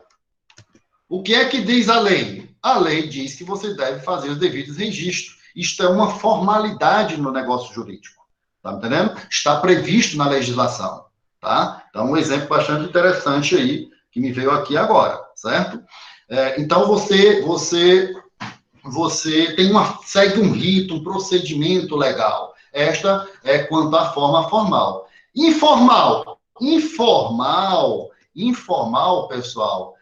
O que é que diz a lei? A lei diz que você deve fazer os devidos registros. Isto é uma formalidade no negócio jurídico. Tá me entendendo? Está previsto na legislação. Tá? Então, um exemplo bastante interessante aí, que me veio aqui agora, certo? Então, você segue um rito, um procedimento legal. Esta é quanto à forma formal. Informal, pessoal,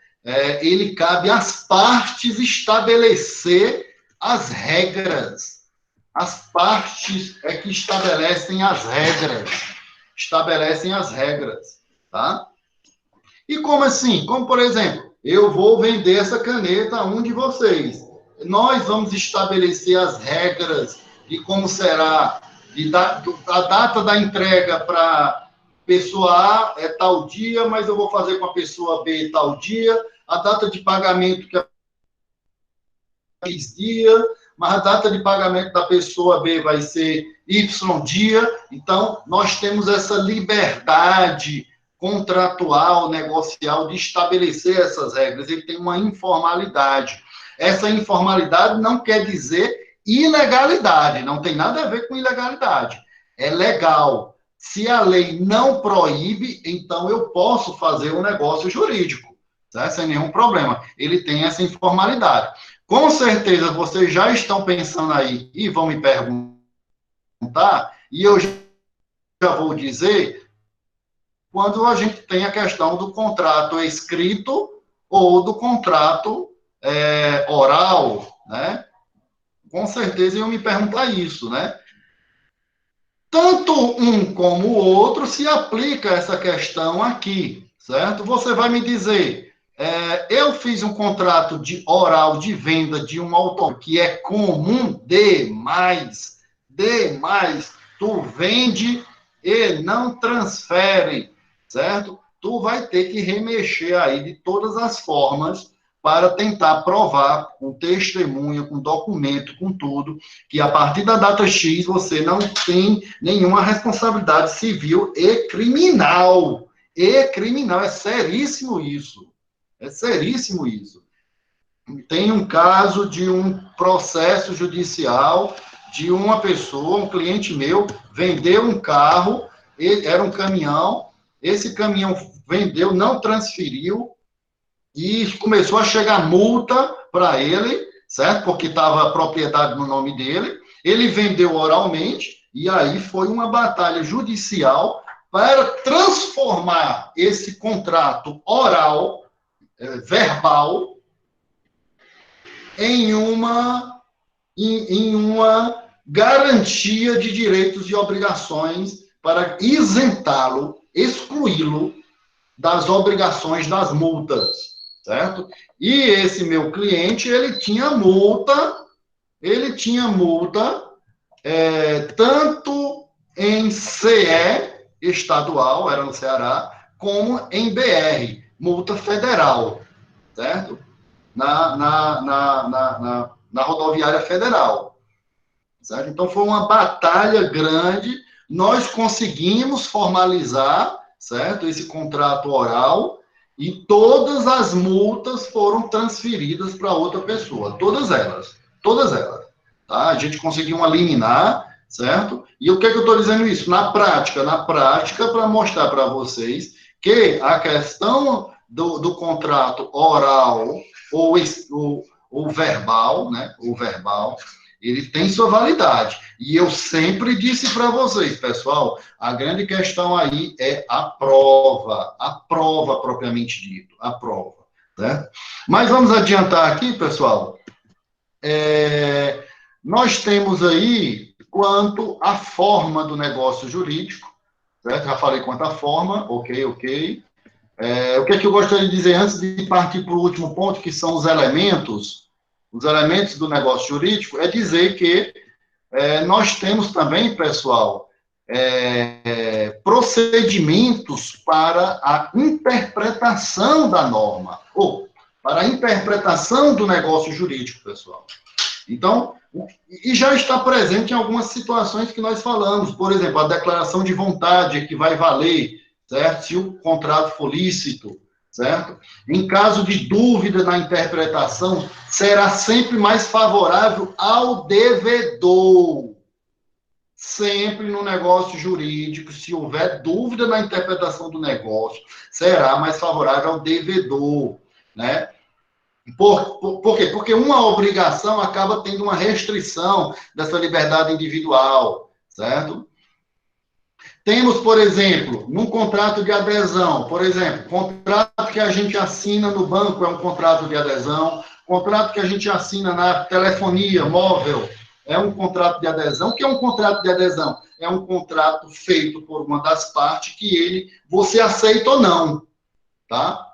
ele cabe às partes estabelecer as regras. As partes é que estabelecem as regras, tá? E como assim? Como, por exemplo, eu vou vender essa caneta a um de vocês. Nós vamos estabelecer as regras de como será, a data da entrega para pessoa A é tal dia, mas eu vou fazer com a pessoa B tal dia, a data de pagamento que é X dia, mas a data de pagamento da pessoa B vai ser Y dia. Então, nós temos essa liberdade contratual, negocial, de estabelecer essas regras. Ele tem uma informalidade. Essa informalidade não quer dizer ilegalidade, não tem nada a ver com ilegalidade. É legal. Se a lei não proíbe, então eu posso fazer um negócio jurídico, tá? Sem nenhum problema. Ele tem essa informalidade. Com certeza vocês já estão pensando aí e vão me perguntar, e eu já vou dizer, quando a gente tem a questão do contrato escrito ou do contrato oral, né? Com certeza iam me perguntar isso, né? Tanto um como o outro se aplica essa questão aqui, certo? Você vai me dizer, eu fiz um contrato oral de venda de um automóvel que é comum demais, tu vende e não transfere, certo? Tu vai ter que remexer aí de todas as formas para tentar provar com testemunha, com documento, com tudo, que a partir da data X você não tem nenhuma responsabilidade civil e criminal. E criminal, é seríssimo isso. É seríssimo isso. Tem um caso de um processo judicial de uma pessoa, um cliente meu, vendeu um carro, era um caminhão, esse caminhão vendeu, não transferiu, e começou a chegar multa para ele, certo? Porque estava a propriedade no nome dele, ele vendeu oralmente, e aí foi uma batalha judicial para transformar esse contrato oral, verbal, em uma garantia de direitos e obrigações para isentá-lo, excluí-lo das obrigações das multas, certo? E esse meu cliente, ele tinha multa tanto em CE estadual, era no Ceará, como em BR, multa federal, certo? Na rodoviária federal, certo? Então, foi uma batalha grande, nós conseguimos formalizar, certo? Esse contrato oral, e todas as multas foram transferidas para outra pessoa, todas elas, tá? A gente conseguiu uma liminar, certo? E o que é que eu estou dizendo isso? Na prática, para mostrar para vocês que a questão do contrato oral ou verbal, né? O verbal, ele tem sua validade. E eu sempre disse para vocês, pessoal, a grande questão aí é a prova propriamente dito, a prova, né? Mas vamos adiantar aqui, pessoal. Nós temos aí quanto à forma do negócio jurídico, certo? Já falei quanto à forma, ok. O que é que eu gostaria de dizer antes de partir para o último ponto, que são os elementos do negócio jurídico, é dizer que nós temos também, pessoal, procedimentos para a interpretação da norma, ou para a interpretação do negócio jurídico, pessoal. Então, e já está presente em algumas situações que nós falamos, por exemplo, a declaração de vontade que vai valer, certo? Se o contrato for lícito, certo? Em caso de dúvida na interpretação, será sempre mais favorável ao devedor. Sempre no negócio jurídico, se houver dúvida na interpretação do negócio, será mais favorável ao devedor, né? Por quê? Porque uma obrigação acaba tendo uma restrição dessa liberdade individual, certo? Temos, por exemplo, num contrato de adesão, por exemplo, contrato que a gente assina no banco é um contrato de adesão, contrato que a gente assina na telefonia móvel é um contrato de adesão. O que é um contrato de adesão? É um contrato feito por uma das partes que você aceita ou não, tá?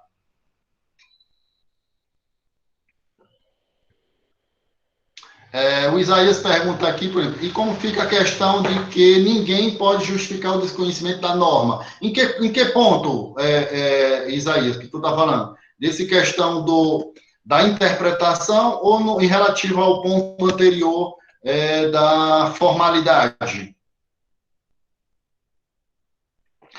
O Isaías pergunta aqui, por exemplo, e como fica a questão de que ninguém pode justificar o desconhecimento da norma? Em que ponto, Isaías, que tu está falando? Desse questão da interpretação ou em relativo ao ponto anterior da formalidade?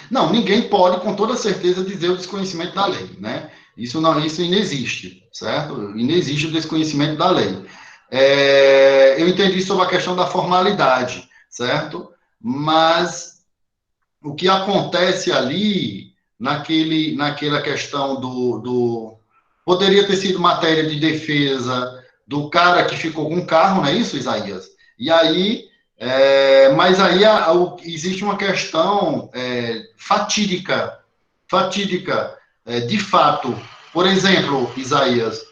Não, ninguém pode, com toda certeza, dizer o desconhecimento da lei, né? Isso inexiste, certo? Inexiste o desconhecimento da lei. Eu entendi sobre a questão da formalidade, certo? Mas o que acontece ali, naquela questão poderia ter sido matéria de defesa do cara que ficou com o carro, não é isso, Isaías? E aí, mas aí existe uma questão fatídica, de fato. Por exemplo, Isaías,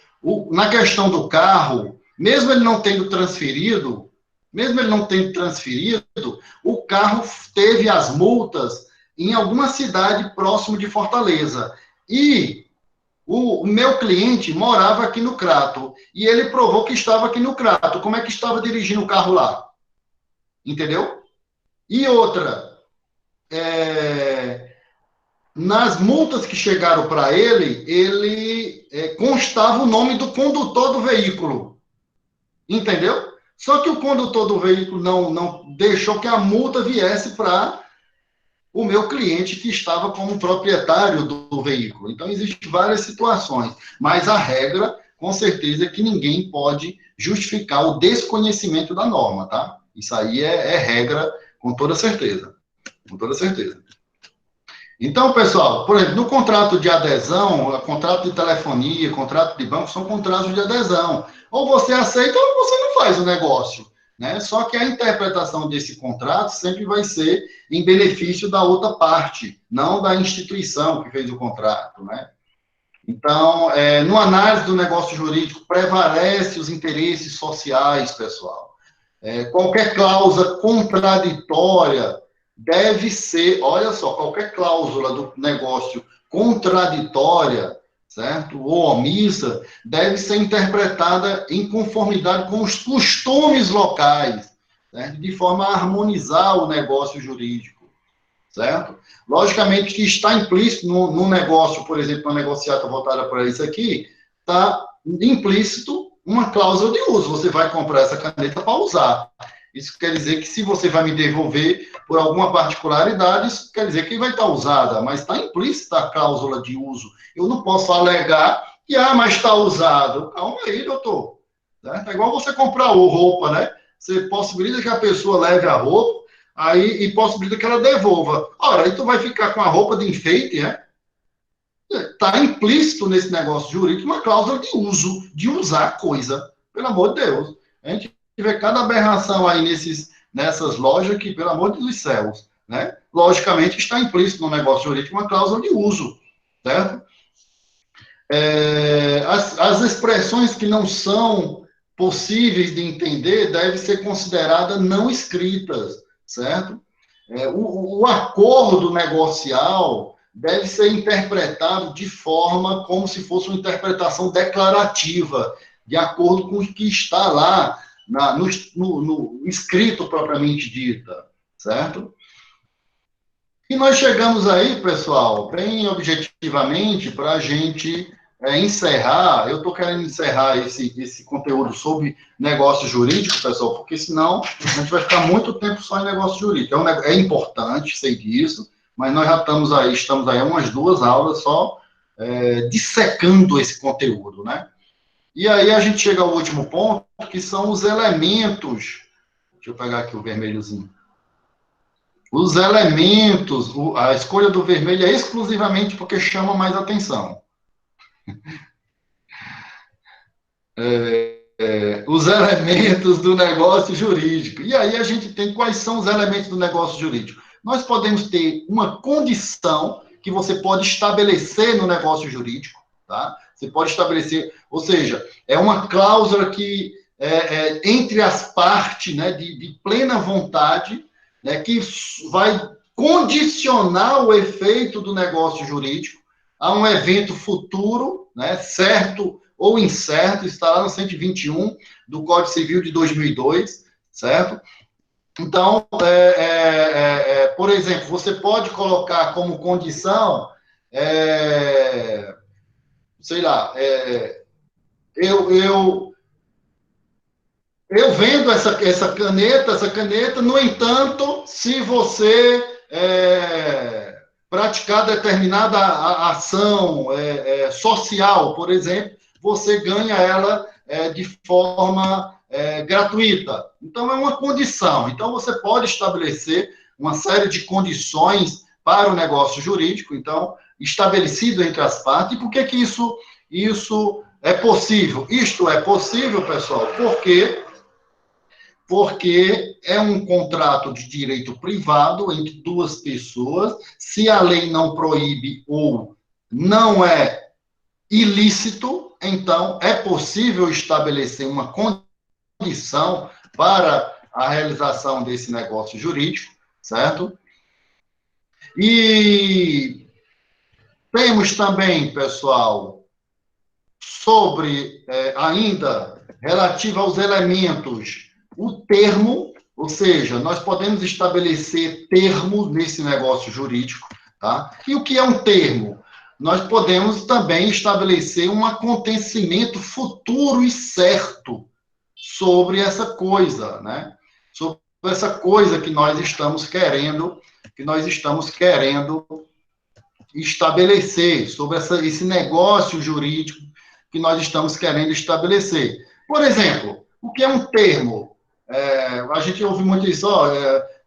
na questão do carro, mesmo ele não tendo transferido, o carro teve as multas em alguma cidade próximo de Fortaleza. E o meu cliente morava aqui no Crato. E ele provou que estava aqui no Crato. Como é que estava dirigindo o carro lá? Entendeu? E outra, nas multas que chegaram para ele constava o nome do condutor do veículo, entendeu? Só que o condutor do veículo não deixou que a multa viesse para o meu cliente que estava como proprietário do veículo. Então, existem várias situações, mas a regra, com certeza, é que ninguém pode justificar o desconhecimento da norma, tá? Isso aí é regra, com toda certeza. Com toda certeza. Então, pessoal, por exemplo, no contrato de adesão, contrato de telefonia, contrato de banco, são contratos de adesão. Ou você aceita ou você não faz o negócio, né? Só que a interpretação desse contrato sempre vai ser em benefício da outra parte, não da instituição que fez o contrato, né? Então, no análise do negócio jurídico, prevalece os interesses sociais, pessoal. Qualquer cláusula contraditória deve ser, olha só, qualquer cláusula do negócio contraditória, certo? Ou omissa, deve ser interpretada em conformidade com os costumes locais, certo? De forma a harmonizar o negócio jurídico, certo? Logicamente que está implícito no negócio, por exemplo, uma negociata voltada para isso aqui, está implícito uma cláusula de uso. Você vai comprar essa caneta para usar. Isso quer dizer que se você vai me devolver por alguma particularidade, isso quer dizer que vai estar usada, mas está implícita a cláusula de uso. Eu não posso alegar que, mas está usado. Calma aí, doutor. Certo? É igual você comprar roupa, né? Você possibilita que a pessoa leve a roupa, aí, e possibilita que ela devolva. Ora, aí tu vai ficar com a roupa de enfeite, né? Está implícito nesse negócio jurídico uma cláusula de uso, de usar a coisa. Pelo amor de Deus. A gente vê cada aberração aí nessas lojas que, pelo amor dos céus, né? Logicamente está implícito no negócio jurídico uma cláusula de uso, certo? As expressões que não são possíveis de entender devem ser consideradas não escritas, certo? O acordo negocial deve ser interpretado de forma como se fosse uma interpretação declarativa, de acordo com o que está lá no escrito propriamente dita, certo? E nós chegamos aí, pessoal, bem objetivamente, para a gente encerrar. Eu estou querendo encerrar esse conteúdo sobre negócio jurídico, pessoal, porque senão a gente vai ficar muito tempo só em negócio jurídico. É importante, sei disso, mas nós já estamos aí umas 2 aulas só dissecando esse conteúdo, né? E aí a gente chega ao último ponto, que são os elementos. Deixa eu pegar aqui o vermelhozinho. Os elementos, a escolha do vermelho é exclusivamente porque chama mais atenção. Os elementos do negócio jurídico. E aí a gente tem quais são os elementos do negócio jurídico. Nós podemos ter uma condição que você pode estabelecer no negócio jurídico, tá? Você pode estabelecer, ou seja, é uma cláusula que entre as partes, né, de plena vontade, né, que vai condicionar o efeito do negócio jurídico a um evento futuro, né, certo ou incerto, está lá no 121 do Código Civil de 2002, certo? Então, por exemplo, você pode colocar como condição, sei lá, eu vendo essa caneta, no entanto, se você praticar determinada ação social, por exemplo, você ganha ela de forma gratuita. Então, é uma condição. Então, você pode estabelecer uma série de condições para o negócio jurídico, então, estabelecido entre as partes. E por que isso é possível? Isto é possível, pessoal, porque é um contrato de direito privado entre 2 pessoas. Se a lei não proíbe ou não é ilícito, então é possível estabelecer uma condição para a realização desse negócio jurídico, certo? E temos também, pessoal, sobre ainda relativo aos elementos, o termo, ou seja, nós podemos estabelecer termos nesse negócio jurídico, Tá? E o que é um termo? Nós podemos também estabelecer um acontecimento futuro e certo sobre essa coisa, né? Sobre essa coisa que nós estamos querendo estabelecer, sobre esse negócio jurídico que nós estamos querendo estabelecer. Por exemplo, o que é um termo? A gente ouve muito isso,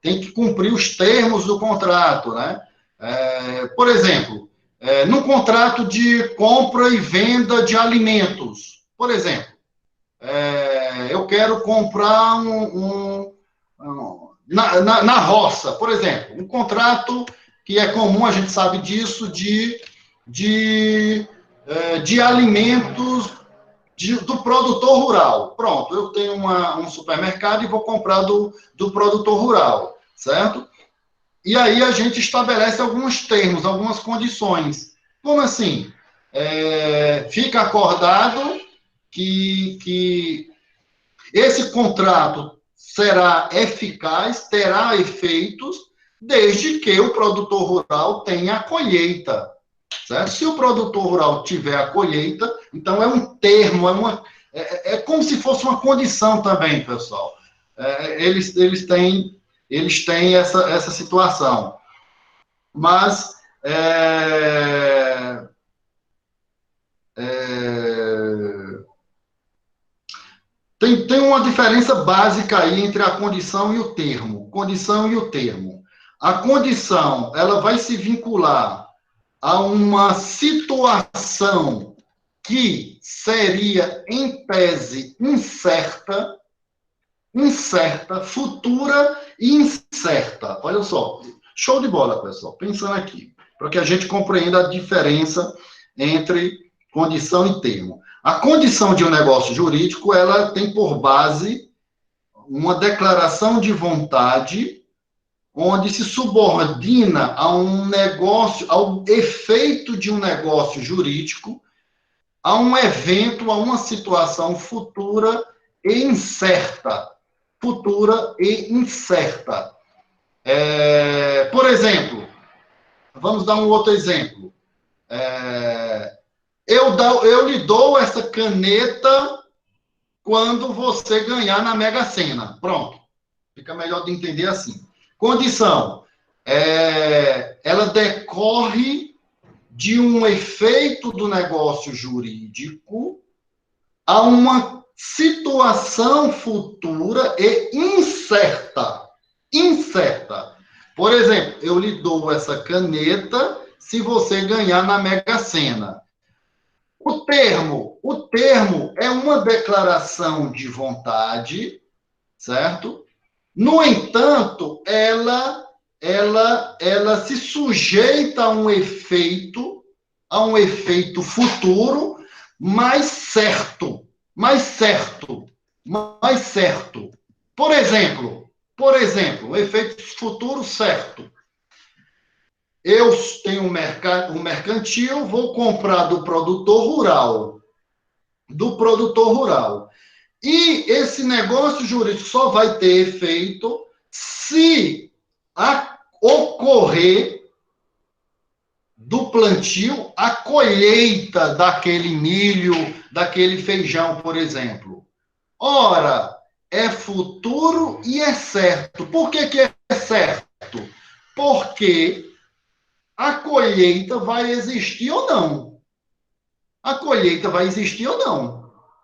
tem que cumprir os termos do contrato, né? Por exemplo, no contrato de compra e venda de alimentos, por exemplo, eu quero comprar na roça, por exemplo, um contrato que é comum, a gente sabe disso, de alimentos do produtor rural. Pronto, eu tenho um supermercado e vou comprar do produtor rural, certo? E aí a gente estabelece alguns termos, algumas condições. Como assim? Fica acordado que esse contrato será eficaz, terá efeitos, desde que o produtor rural tenha a colheita. Certo? Se o produtor rural tiver a colheita, então é um termo, é como se fosse uma condição também, pessoal. Eles têm essa situação. Mas tem uma diferença básica aí entre a condição e o termo. Condição e o termo. A condição, ela vai se vincular a uma situação que seria, em tese, incerta, futura e incerta. Olha só, show de bola, pessoal. Pensando aqui, para que a gente compreenda a diferença entre condição e termo. A condição de um negócio jurídico, ela tem por base uma declaração de vontade onde se subordina a um negócio, ao efeito de um negócio jurídico, a um evento, a uma situação futura e incerta. Futura e incerta. Por exemplo, vamos dar um outro exemplo. Eu lhe dou essa caneta quando você ganhar na Mega Sena. Pronto. Fica melhor de entender assim. Condição. Ela decorre de um efeito do negócio jurídico a uma situação futura e incerta. Incerta. Por exemplo, eu lhe dou essa caneta se você ganhar na Mega Sena. O termo é uma declaração de vontade, certo? No entanto, ela se sujeita a um efeito futuro mais certo. Por exemplo, um efeito futuro certo. Eu tenho um mercantil, vou comprar do produtor rural. E esse negócio jurídico só vai ter efeito se ocorrer do plantio a colheita daquele milho, daquele feijão, por exemplo. Ora, é futuro e é certo. Por que é certo? Porque a colheita vai existir ou não.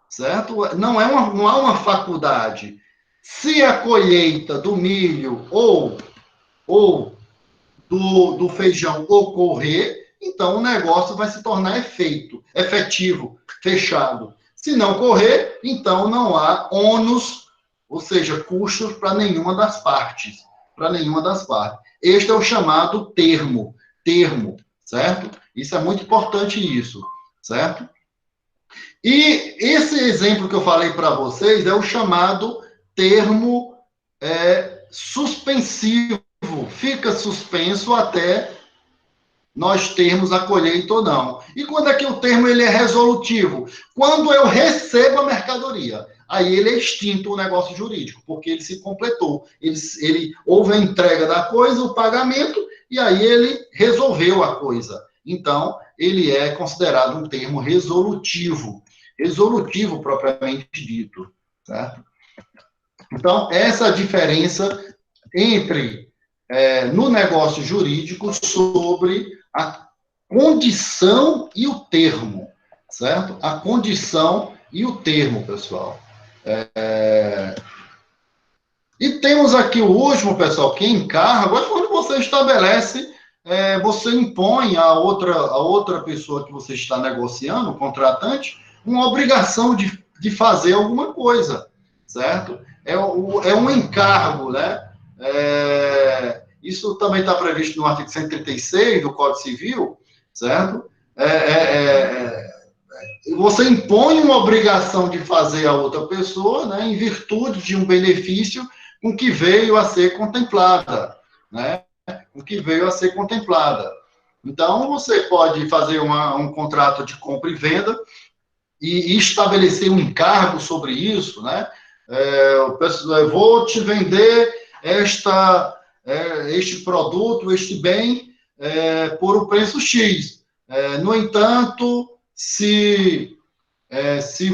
Certo? Não há uma faculdade. Se a colheita do milho ou do feijão ocorrer, então o negócio vai se tornar efetivo, fechado. Se não ocorrer, então não há ônus, ou seja, custos para nenhuma das partes. Este é o chamado termo, certo? Isso é muito importante, certo? E esse exemplo que eu falei para vocês é o chamado termo suspensivo. Fica suspenso até nós termos a colheita ou não. E quando é que o termo ele é resolutivo? Quando eu recebo a mercadoria. Aí ele é extinto o negócio jurídico, porque ele se completou. Houve a entrega da coisa, o pagamento, e aí ele resolveu a coisa. Então, ele é considerado um termo resolutivo propriamente dito, certo? Então, essa diferença entre, no negócio jurídico, sobre a condição e o termo, certo? A condição e o termo, pessoal. E temos aqui o último, pessoal, que é encargo. É quando você estabelece, você impõe a outra pessoa que você está negociando, o contratante, uma obrigação de fazer alguma coisa, certo? É um encargo, né? Isso também está previsto no artigo 136 do Código Civil, certo? Você impõe uma obrigação de fazer a outra pessoa, né, em virtude de um benefício com que veio a ser contemplada, né? Com que veio a ser contemplada. Então, você pode fazer um contrato de compra e venda e estabelecer um encargo sobre isso, né? Eu vou te vender este produto, este bem, por um preço X. No entanto, se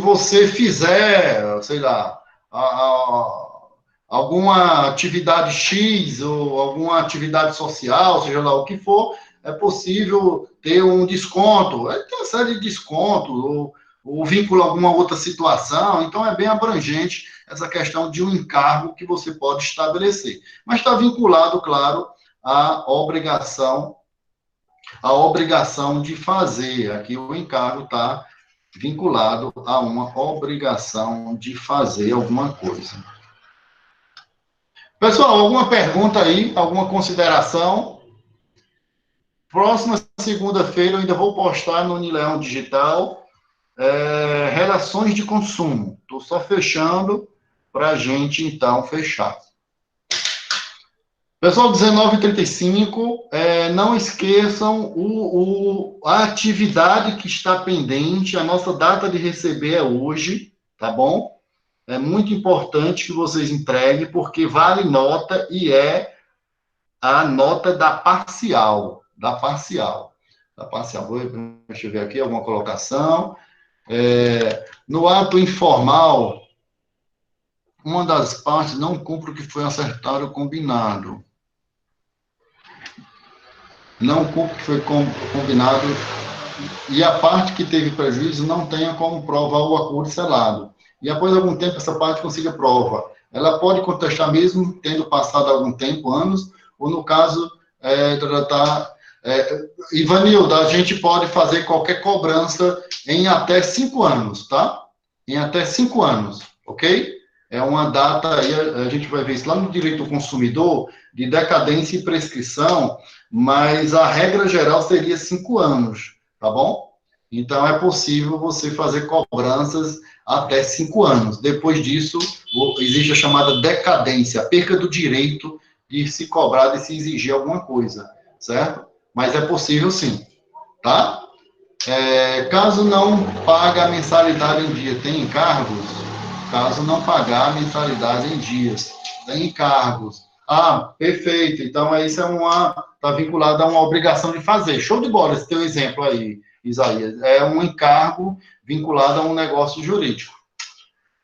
você fizer, sei lá, alguma atividade X ou alguma atividade social, seja lá o que for, é possível ter um desconto. Tem uma série de descontos, ou vincula alguma outra situação. Então, é bem abrangente essa questão de um encargo que você pode estabelecer. Mas está vinculado, claro, à obrigação de fazer. Aqui o encargo está vinculado a uma obrigação de fazer alguma coisa. Pessoal, alguma pergunta aí? Alguma consideração? Próxima segunda-feira eu ainda vou postar no Unileão Digital relações de consumo. Estou só fechando para a gente, então, fechar. Pessoal, 19h35, não esqueçam a atividade que está pendente, a nossa data de receber é hoje, tá bom? É muito importante que vocês entreguem, porque vale nota e é a nota da parcial. Deixa eu ver aqui alguma colocação. No ato informal, uma das partes não cumpre o que foi acertado ou combinado. Não cumpre o que foi combinado e a parte que teve prejuízo não tenha como provar o acordo selado. E após algum tempo essa parte consiga prova. Ela pode contestar mesmo tendo passado algum tempo, anos, ou no caso, Ivanilda, a gente pode fazer qualquer cobrança em até 5 anos, tá? Em até 5 anos, ok? É uma data, aí a gente vai ver isso lá no direito do consumidor, de decadência e prescrição, mas a regra geral seria 5 anos, tá bom? Então, é possível você fazer cobranças até 5 anos. Depois disso, existe a chamada decadência, a perca do direito de se cobrar, de se exigir alguma coisa, certo? Mas é possível sim, tá? Caso não pague a mensalidade em dia, tem encargos? Caso não pagar a mensalidade em dias, tem encargos. Ah, perfeito. Então, isso está vinculado a uma obrigação de fazer. Show de bola esse teu exemplo aí, Isaías. É um encargo vinculado a um negócio jurídico.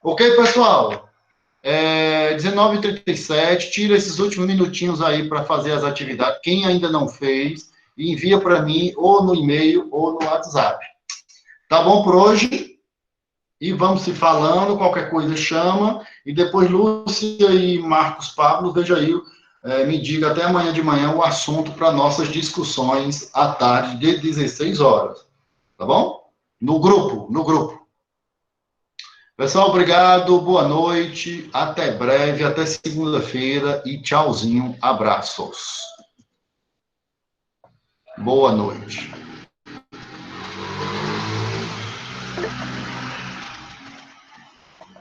Ok, pessoal? 19h37, tira esses últimos minutinhos aí para fazer as atividades. Quem ainda não fez, envia para mim ou no e-mail ou no WhatsApp. Tá bom por hoje? E vamos se falando, qualquer coisa chama, e depois Lúcia e Marcos Pablo, veja aí, me diga até amanhã de manhã o assunto para nossas discussões à tarde de 16 horas, tá bom? No grupo. Pessoal, obrigado, boa noite, até breve, até segunda-feira e tchauzinho, abraços. Boa noite.